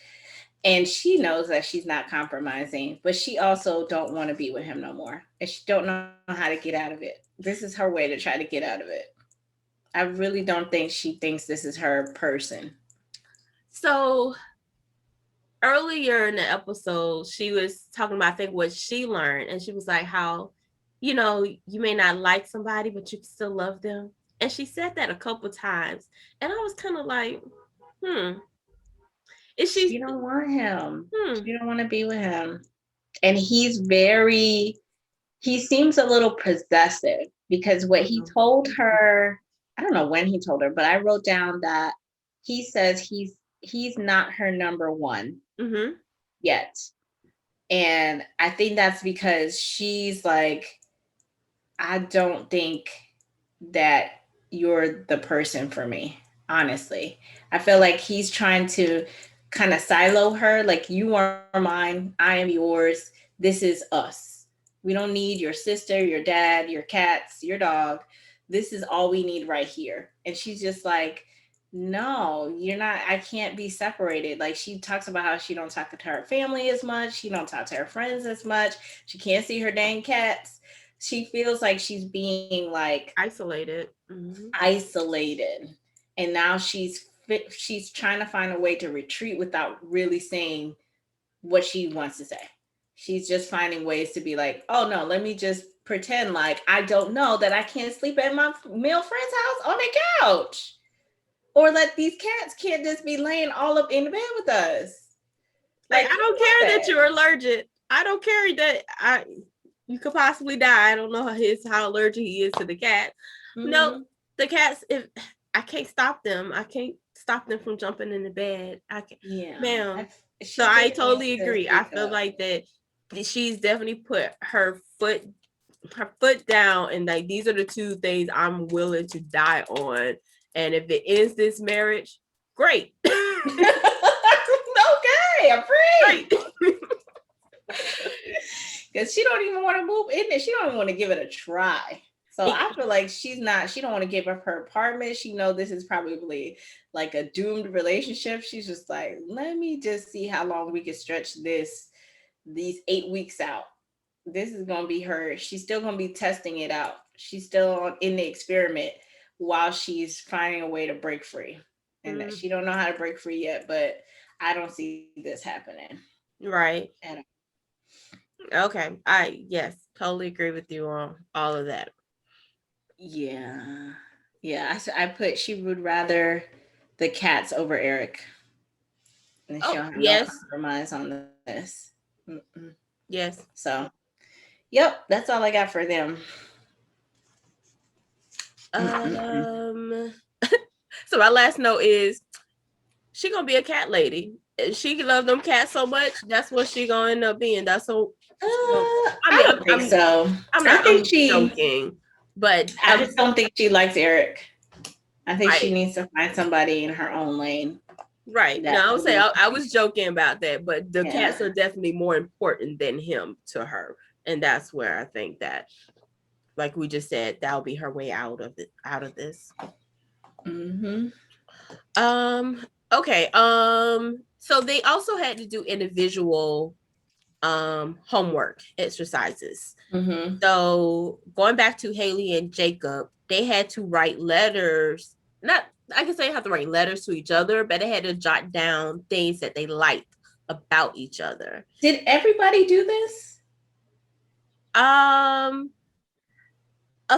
And she knows that she's not compromising, but she also don't want to be with him no more. And she don't know how to get out of it. This is her way to try to get out of it. I really don't think she thinks this is her person. So earlier in the episode, she was talking about, I think, what she learned. And she was like, how, you know, you may not like somebody, but you can still love them. And she said that a couple times. And I was kind of like, is She she? don't want him. She don't want to be with him. And he seems a little possessive because what he told her, I don't know when he told her, but I wrote down that he says he's not her number one yet. And I think that's because she's like, I don't think that you're the person for me, honestly. I feel like he's trying to kind of silo her, like, you are mine, I am yours, this is us. We don't need your sister, your dad, your cats, your dog. This is all we need right here. And she's just like, no, you're not. I can't be separated. Like, she talks about how she don't talk to her family as much, she don't talk to her friends as much, she can't see her dang cats. She feels like she's being like isolated. Isolated. And now she's trying to find a way to retreat without really saying what she wants to say. She's just finding ways to be like, oh no, let me just pretend like I don't know that I can't sleep at my male friend's house on the couch, or let these cats can't just be laying all up in the bed with us. Like, I don't care that you're allergic. I don't care that you could possibly die. I don't know how allergic he is to the cat. No, the cats, if I can't stop them, I can't stop them from jumping in the bed. I can't, ma'am. So I totally agree. I feel like that she's definitely put her foot down, and like, these are the two things I'm willing to die on. And if it ends this marriage, great. Okay, I'm free. Because she don't even want to move in there. She don't even want to give it a try. So I feel like she don't want to give up her apartment. She know this is probably like a doomed relationship. She's just like, let me just see how long we can stretch these 8 weeks out. This is going to be her. She's still going to be testing it out. She's still in the experiment while she's finding a way to break free. And that she don't know how to break free yet, but I don't see this happening. Right. Okay. Yes, totally agree with you on all of that. Yeah. I put she would rather the cats over Erik. And she'll have no compromise on this. Yes. So, yep, that's all I got for them. So my last note is she gonna be a cat lady. She love them cats so much. That's what she gonna end up being. That's so. I don't think so. I'm not joking, but I just don't think she likes Erik. I think she needs to find somebody in her own lane. Right. No, I would say I was joking about that, but the cats are definitely more important than him to her. And that's where I think that, like we just said, that'll be her way out of this. Mm-hmm. Okay. So they also had to do individual homework exercises. Mm-hmm. So going back to Hayley and Jacob, they had to write letters. Not, I can say they have to write letters to each other, but they had to jot down things that they liked about each other. Did everybody do this? A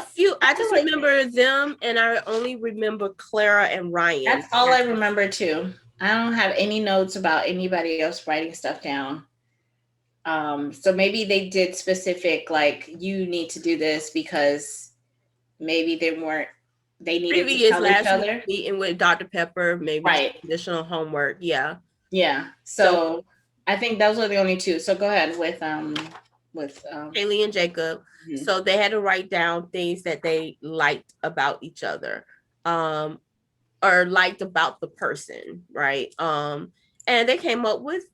few. I just remember them, and I only remember Clara and Ryan. That's all I remember too. I don't have any notes about anybody else writing stuff down. So maybe they did specific, like, you need to do this because maybe they needed to tell each other. Meeting with Dr. Pepper, maybe additional homework. Yeah. Yeah. So I think those are the only two. So go ahead with Hayley and Jacob. Mm-hmm. So they had to write down things that they liked about each other, or liked about the person, right? And they came up with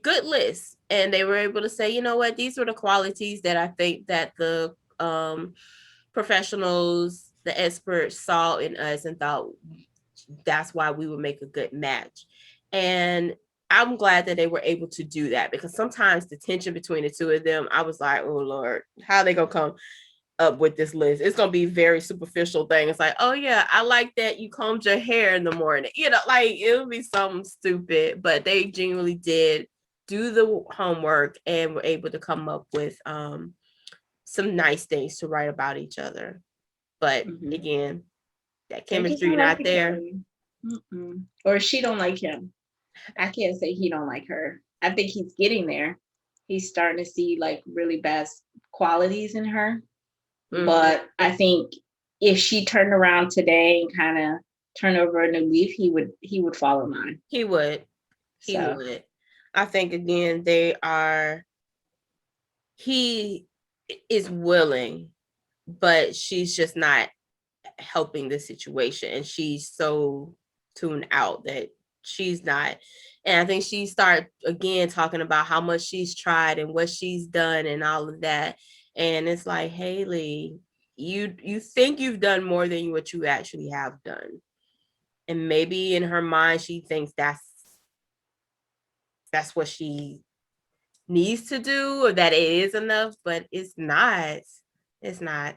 good lists, and they were able to say, you know what, these were the qualities that I think that the professionals, the experts saw in us and thought that's why we would make a good match. And I'm glad that they were able to do that, because sometimes the tension between the two of them, I was like, oh Lord, how are they gonna come up with this list? It's gonna be very superficial thing. It's like, oh yeah, I like that you combed your hair in the morning. You know, like it'll be something stupid, but they genuinely did do the homework and were able to come up with some nice things to write about each other. But again, that chemistry not there. Or she don't like him. I can't say he don't like her. I think he's getting there. He's starting to see like really best qualities in her. Mm-hmm. But I think if she turned around today and kind of turned over a new leaf, he would fall in line. He would. I think again, he is willing, but she's just not helping the situation, and she's so tuned out that she's not. And I think she started again talking about how much she's tried and what she's done and all of that. And it's like, Hayley, you think you've done more than what you actually have done. And maybe in her mind, she thinks that's what she needs to do, or that it is enough, but it's not. It's not.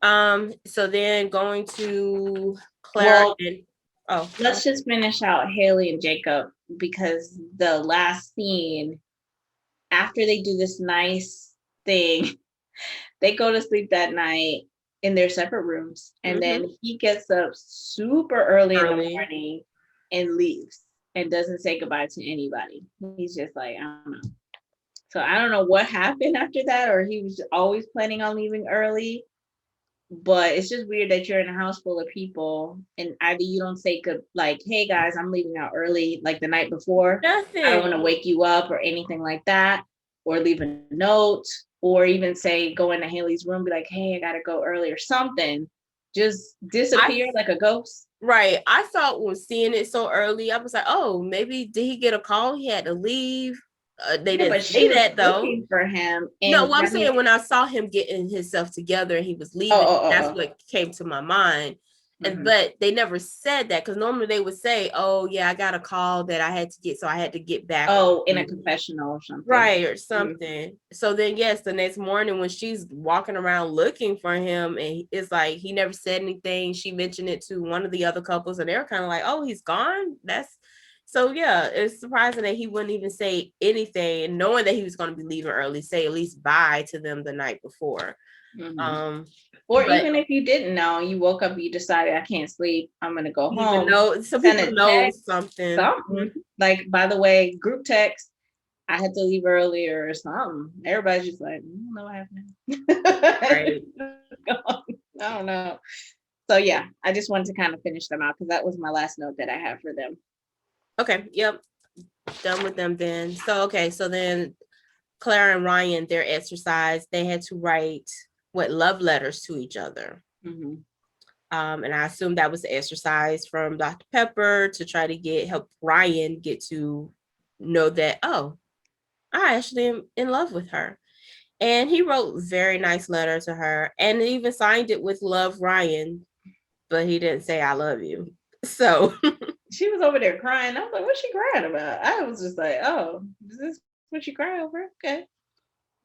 So then going to Clara let's just finish out Hayley and Jacob, because the last scene, after they do this nice thing, they go to sleep that night in their separate rooms, and then he gets up super early in the morning and leaves and doesn't say goodbye to anybody. He's just like, I don't know. So I don't know what happened after that, or he was always planning on leaving early. But it's just weird that you're in a house full of people and either you don't say good, like, hey guys, I'm leaving out early, like the night before. Nothing. I don't want to wake you up or anything like that, or leave a note, or even say go into Hayley's room, be like, hey, I gotta go early or something. Just disappear like a ghost. Right. I thought when seeing it so early, I was like, oh, maybe did he get a call? He had to leave. They didn't say that though. Looking for him. No, what I'm saying, when I saw him getting himself together and he was leaving, that's what came to my mind. And but they never said that, because normally they would say, oh yeah, I got a call that I had to get, so I had to get back. Oh, in a confessional or something. Right, or something. So then yes, the next morning when she's walking around looking for him, and it's like he never said anything. She mentioned it to one of the other couples, and they were kind of like, oh, he's gone. So yeah, it's surprising that he wouldn't even say anything, and knowing that he was going to be leaving early, say at least bye to them the night before. Or even if you didn't know, you woke up, you decided, I can't sleep, I'm going to go home. Some people know something. Like, by the way, group text, I had to leave earlier or something. Everybody's just like, I don't know what happened. Right. I don't know. So yeah, I just wanted to kind of finish them out, because that was my last note that I have for them. Okay, yep. Done with them then. So then Clara and Ryan, their exercise, they had to write love letters to each other. And I assume that was the exercise from Dr. Pepper to try to help Ryan get to know that, oh, I actually am in love with her. And he wrote very nice letter to her and even signed it with Love Ryan, but he didn't say I love you. So she was over there crying. I was like, what's she crying about? I was just like, oh, is this what you cry over? Okay.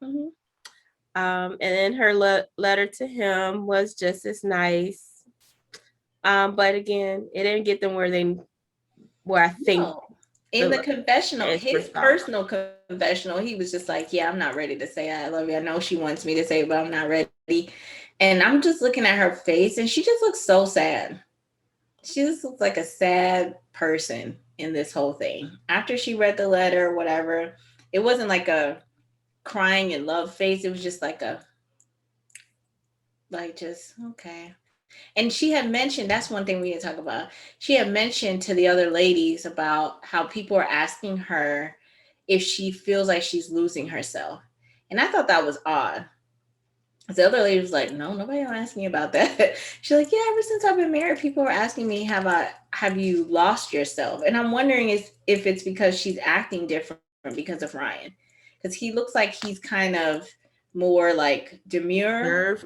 Mm-hmm. and then her letter to him was just as nice. But again, it didn't get them where I think No. In the confessional, his thought. personal confessional, he was just like, yeah, I'm not ready to say I love you. I know she wants me to say it, but I'm not ready. And I'm just looking at her face and she just looks so sad. She just looks like a sad person in this whole thing. After she read the letter, whatever, it wasn't like a crying in love face. It was just like just okay. And she had mentioned, that's one thing we need to talk about. She had mentioned to the other ladies about how people are asking her if she feels like she's losing herself. And I thought that was odd. The other lady was like, no, nobody will ask me about that. She's like, yeah, ever since I've been married, people are asking me, have you lost yourself? And I'm wondering if it's because she's acting different because of Ryan. Because he looks like he's kind of more like demure,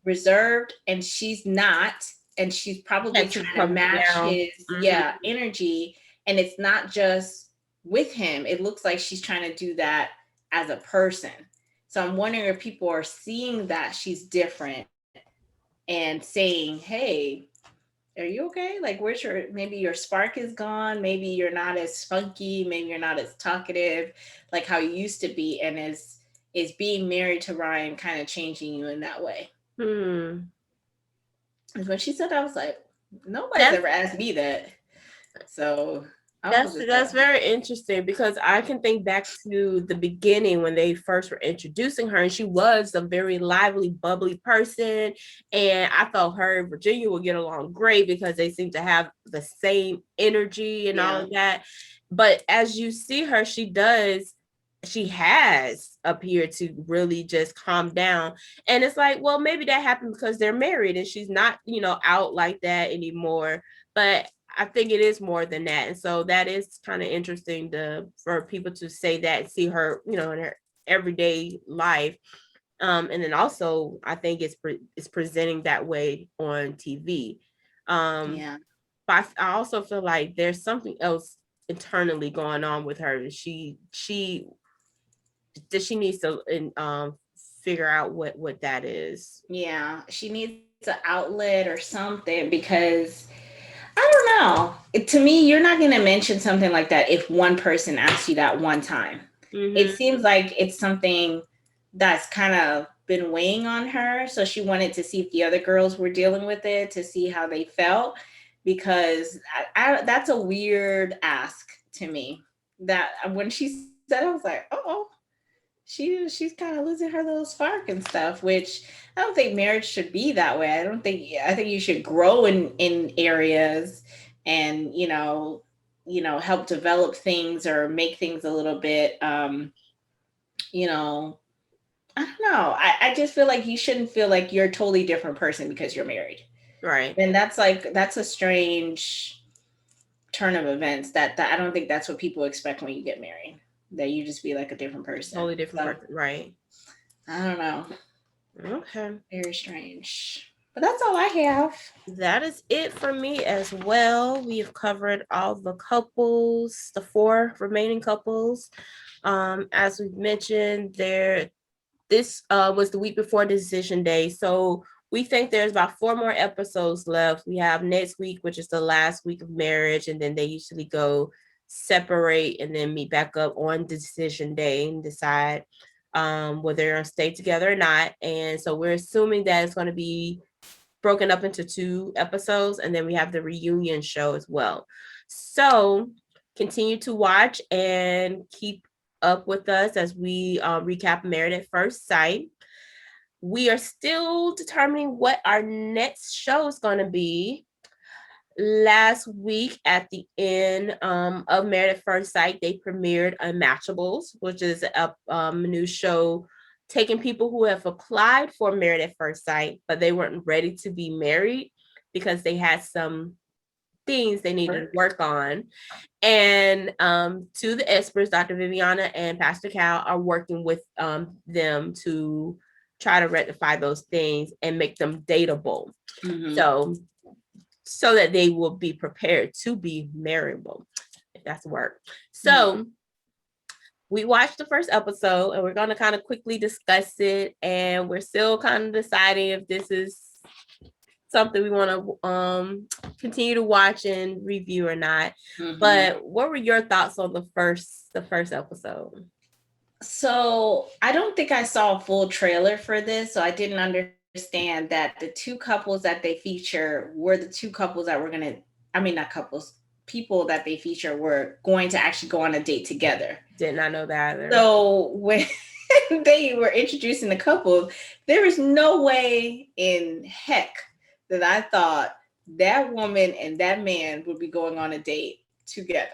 reserved, and she's not. And she's probably trying to match his energy. And it's not just with him. It looks like she's trying to do that as a person. So I'm wondering if people are seeing that she's different and saying, hey, are you okay? Like, maybe your spark is gone. Maybe you're not as funky. Maybe you're not as talkative like how you used to be. And is being married to Ryan kind of changing you in that way? And when she said that, I was like, nobody's ever asked me that. So that's very interesting because I can think back to the beginning when they first were introducing her, and she was a very lively, bubbly person. And I thought her and Virginia would get along great because they seem to have the same energy and all of that. But as you see her, she has appeared to really just calm down. And it's like, well, maybe that happened because they're married and she's not, out like that anymore. But I think it is more than that. And so that is kind of interesting for people to say that, see her, in her everyday life. And then also I think it's presenting that way on TV. But I also feel like there's something else internally going on with her. She needs to figure out what that is. Yeah, she needs an outlet or something because I don't know. To me, you're not going to mention something like that if one person asks you that one time. It seems like it's something that's kind of been weighing on her. So she wanted to see if the other girls were dealing with it, to see how they felt, because that's a weird ask to me. That when she said, I was like, oh, she's kind of losing her little spark and stuff, which I don't think marriage should be that way. I think you should grow in areas and help develop things or make things a little bit you know I don't know. I just feel like you shouldn't feel like you're a totally different person because you're married. Right. And that's a strange turn of events that I don't think that's what people expect when you get married, that you just be like a different person. Totally different person. Right. I don't know. Okay. Very strange. But that's all I have. That is it for me as well. We've covered all the couples, the 4 remaining couples. As we've mentioned, this was the week before decision day. So we think there's about 4 more episodes left. We have next week, which is the last week of marriage, and then they usually go separate and then meet back up on decision day and decide whether they're going to stay together or not. And so we're assuming that it's going to be broken up into 2 episodes, and then we have the reunion show as well. So continue to watch and keep up with us as we recap Married at First Sight. We are still determining what our next show is going to be. Last week at the end of Married at First Sight, they premiered Unmatchables, which is a new show taking people who have applied for Married at First Sight, but they weren't ready to be married, because they had some things they needed to work on. And two of the experts, Dr. Viviana and Pastor Cal, are working with them to try to rectify those things and make them dateable. So that they will be prepared to be marriable, if that's a word. So we watched the first episode and we're going to kind of quickly discuss it. And we're still kind of deciding if this is something we want to continue to watch and review or not. But what were your thoughts on the first episode? So I don't think I saw a full trailer for this, so I didn't understand that the two couples that they feature were the two couples that were people that they feature were going to actually go on a date together. Did not know that either. So when they were introducing the couple, there was no way in heck that I thought that woman and that man would be going on a date together.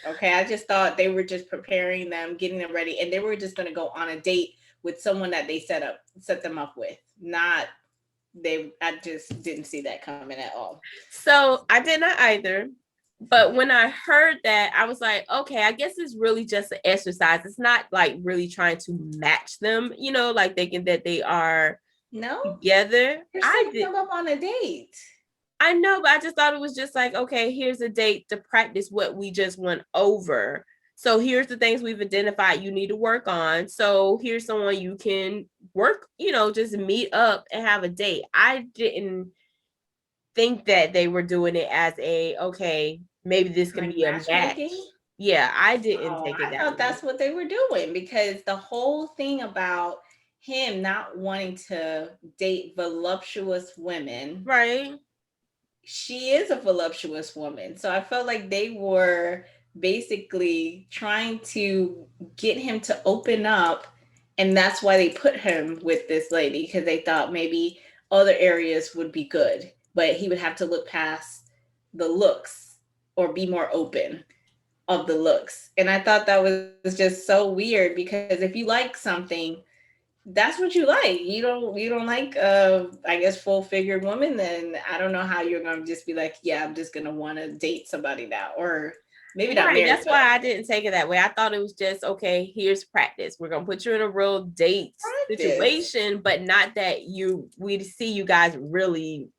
Okay, I just thought they were just preparing them, getting them ready, and they were just going to go on a date with someone that they set them up with. I just didn't see that coming at all. So I did not either. But when I heard that, I was like, okay, I guess it's really just an exercise. It's not like really trying to match them, like thinking that they are together. You're setting them up on a date. I know, but I just thought it was just like, okay, here's a date to practice what we just went over. So here's the things we've identified you need to work on. So here's someone you can work, just meet up and have a date. I didn't think that they were doing it as okay, maybe this can be a match. Yeah, I didn't take it that way. I thought that's what they were doing, because the whole thing about him not wanting to date voluptuous women, right? She is a voluptuous woman. So I felt like they were basically trying to get him to open up. And that's why they put him with this lady, because they thought maybe other areas would be good, but he would have to look past the looks or be more open of the looks. And I thought that was just so weird, because if you like something, that's what you like. You don't like I guess full-figured woman, then I don't know how you're gonna just be like, yeah, I'm just gonna want to date somebody now, or maybe not marry. That's why I didn't take it that way. I thought it was just, okay, here's practice. We're gonna put you in a real date situation, but not that we see you guys really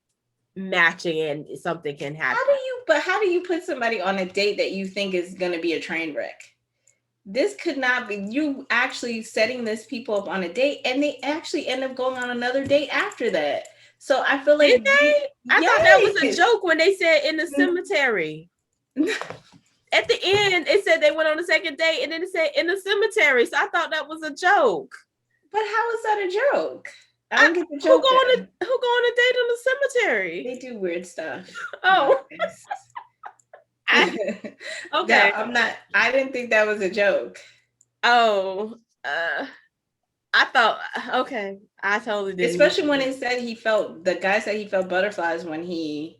matching and something can happen. How do you put somebody on a date that you think is gonna be a train wreck? This could not be you actually setting this people up on a date, and they actually end up going on another date after that. So I feel like I thought that was a joke when they said in the cemetery. At the end, it said they went on a second date, and then it said in the cemetery. So I thought that was a joke. But how is that a joke? I don't get the joke. Who go on a date in the cemetery? They do weird stuff. Oh. Okay. I didn't think that was a joke. Oh, I thought, okay. I totally did. Especially when the guy said he felt butterflies when he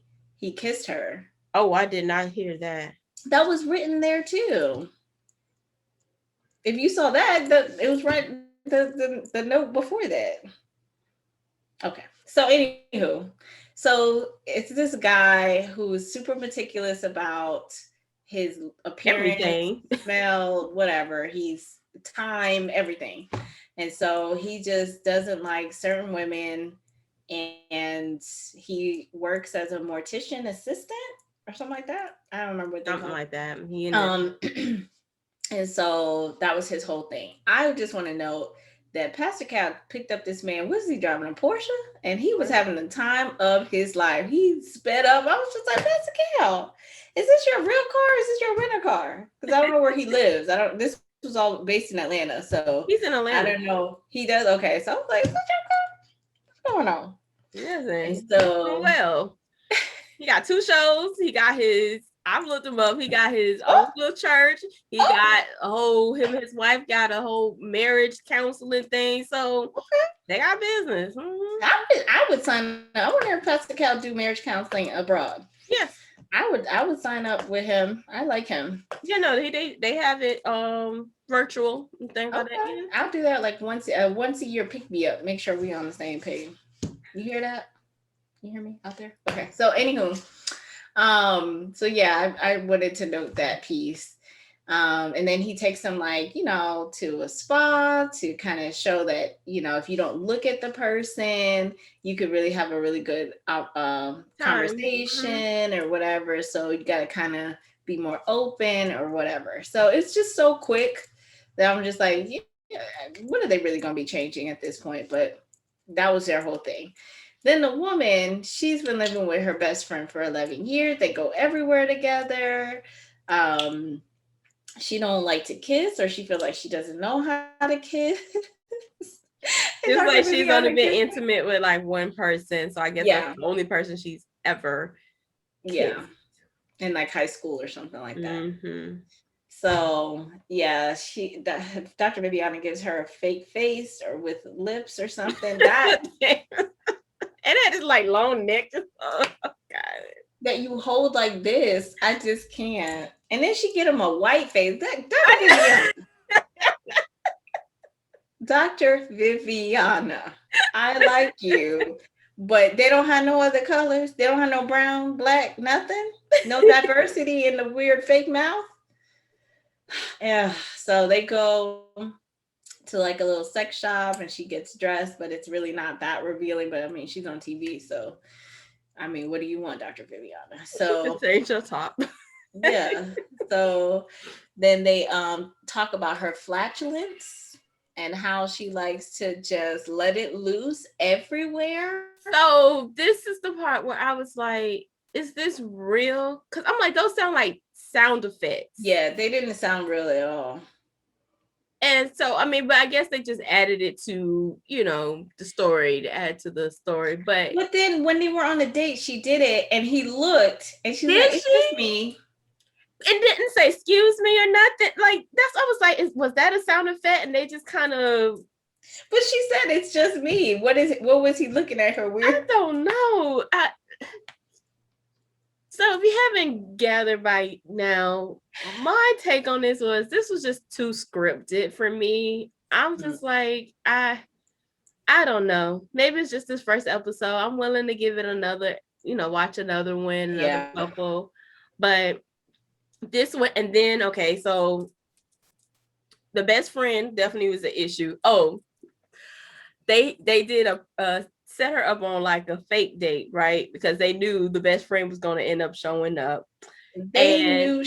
kissed her. Oh, I did not hear that. That was written there too. If you saw that, it was right the note before that. Okay. So anywho, so it's this guy who's super meticulous about his appearance, everything. Smell, whatever. He's time, everything. And so he just doesn't like certain women, and he works as a mortician assistant or something like that. I don't remember what they something like that. And so that was his whole thing. I just want to note that Pastor Cal picked up this man. Was he driving a Porsche? And he was having the time of his life. He sped up. I was just like, Pastor Cal, is this your real car? Or is this your rental car? Because I don't know where he lives. This was all based in Atlanta. So he's in Atlanta. I don't know. He does. Okay. So I was like, is this your car? What's going on? Yes. So well, he got 2 shows. He got his, I've looked him up. He got his own little church. He got him and his wife got a whole marriage counseling thing. So they got business. Mm-hmm. I would sign up. I wonder if Pastor Cal do marriage counseling abroad. Yes. I would sign up with him. I like him. Yeah, no, they have it virtual and things like that. Yeah. I'll do that like once a year. Pick me up. Make sure we're on the same page. You hear that? you hear me out there? Okay. So anywho, so yeah, I wanted to note that piece. And then he takes them like, to a spa to kind of show that, if you don't look at the person, you could really have a really good conversation or whatever. So you got to kind of be more open or whatever. So it's just so quick that I'm just like, yeah, what are they really going to be changing at this point? But that was their whole thing. Then the woman, she's been living with her best friend for 11 years. They go everywhere together. She don't like to kiss, or she feel like she doesn't know how to kiss. It's like she's only been intimate with like one person. So I guess that's the only person she's ever kissed. In like high school or something like that. So yeah, Dr. Viviana gives her a fake face or with lips or something. That and that is like long neck. Oh God. That you hold like this, I just can't. And then she get him a white face. Dr. Dr. Viviana, I like you, but they don't have no other colors. They don't have no brown, black, nothing. No diversity in the weird fake mouth. Yeah, so they go to like a little sex shop and she gets dressed, but it's really not that revealing. But I mean, she's on TV, so I mean, what do you want, Dr. Viviana? So change your top. Yeah. So then they talk about her flatulence and how she likes to just let it loose everywhere. So this is the part where I was like, is this real? Because I'm like, those sound like sound effects. Yeah, they didn't sound real at all. And so, I mean, but I guess they just added it to, the story, to add to the story. But then when they were on a date, she did it and he looked and she was like, excuse me. It didn't say excuse me or nothing. Like, I was like, was that a sound effect? And they just kind of. But she said, it's just me. What is it? What was he looking at her weird? I don't know. So if you haven't gathered by now, my take on this was just too scripted for me. I'm just like, I don't know. Maybe it's just this first episode. I'm willing to give it another, watch another one, another couple. But this one, and then, okay, so the best friend definitely was an issue. Oh, they did a set her up on like a fake date, right? Because they knew the best friend was going to end up showing up. They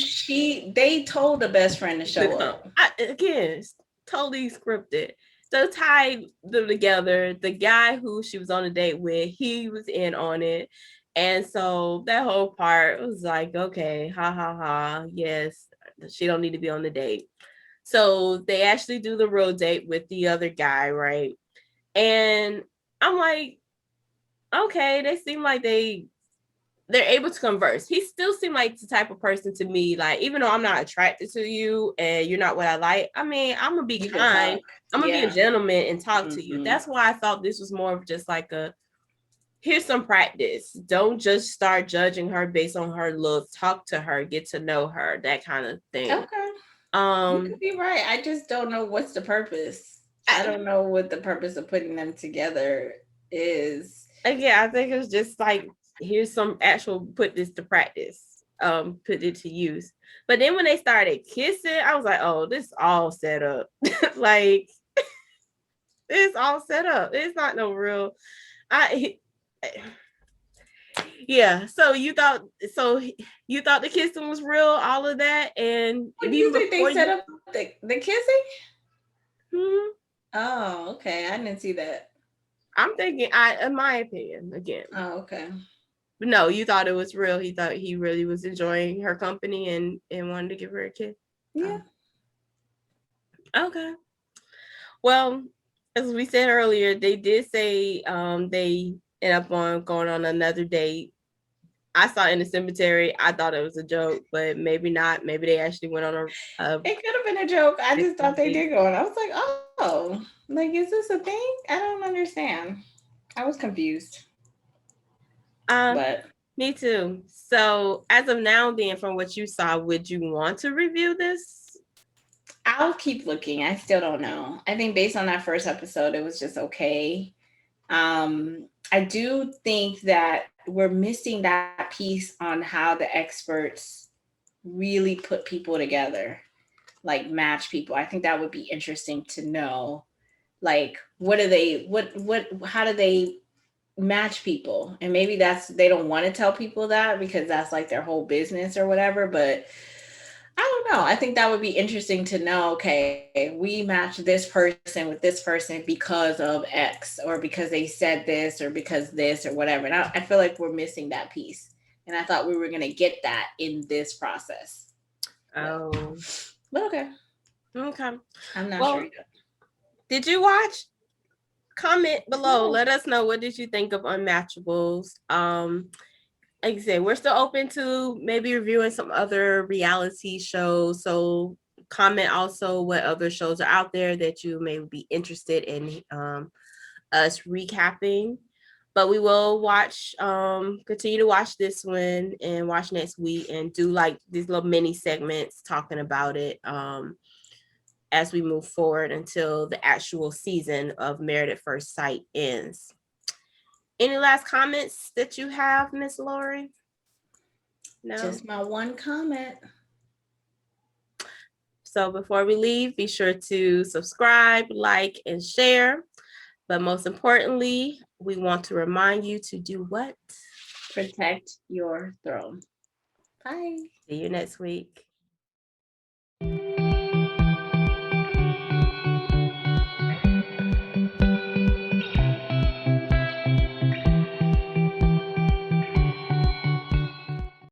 told the best friend to show up. Again, totally scripted. So tied them together. The guy who she was on a date with, he was in on it. And so that whole part was like, okay, ha ha ha. Yes, she don't need to be on the date. So they actually do the real date with the other guy, right? And I'm like, okay, they seem like they're able to converse. He still seemed like the type of person to me, like, even though I'm not attracted to you and you're not what I like, I mean, I'm gonna be kind. I'm gonna be a gentleman and talk to you. That's why I thought this was more of just like here's some practice. Don't just start judging her based on her look. Talk to her, get to know her, that kind of thing. Okay. You could be right. I just don't know what's the purpose. I don't know what the purpose of putting them together is. Again, I think it's just like, here's some actual put this to practice, put it to use. But then when they started kissing, I was like, oh, this is all set up. Like, it's all set up. It's not no real. Yeah. So you thought the kissing was real, all of that, and do you think they set up the kissing? Oh, okay. I didn't see that. I'm thinking, in my opinion, again. Oh, okay. But no, you thought it was real. He thought he really was enjoying her company and wanted to give her a kiss. Yeah. Okay. Well, as we said earlier, they did say they end up going on another date. I saw in the cemetery. I thought it was a joke, but maybe not. Maybe they actually went on a it could have been a joke. I just thought they did go on. I was like, oh, like, is this a thing? I don't understand. I was confused. But me too. So as of now, then, from what you saw, would you want to review this? I'll keep looking. I still don't know. I think based on that first episode, it was just okay. I do think that we're missing that piece on how the experts really put people together, like match people. I think that would be interesting to know. Like, what do they, how do they match people? And maybe that's, they don't want to tell people that because that's like their whole business or whatever. But I don't know. I think that would be interesting to know. Okay, we match this person with this person because of X, or because they said this, or because this, or whatever. And I feel like we're missing that piece. And I thought we were going to get that in this process. Oh, But okay. okay. I'm not sure Well, yet. did you watch? Comment below. No. Let us know, what did you think of Unmatchables. Like I said, we're still open to maybe reviewing some other reality shows. So comment also what other shows are out there that you may be interested in us recapping. But we will continue to watch this one and watch next week and do like these little mini segments talking about it as we move forward until the actual season of Married at First Sight ends. Any last comments that you have, Miss Lori? No. Just my one comment. So before we leave, be sure to subscribe, like, and share. But most importantly, we want to remind you to do what? Protect your throne. Bye. See you next week.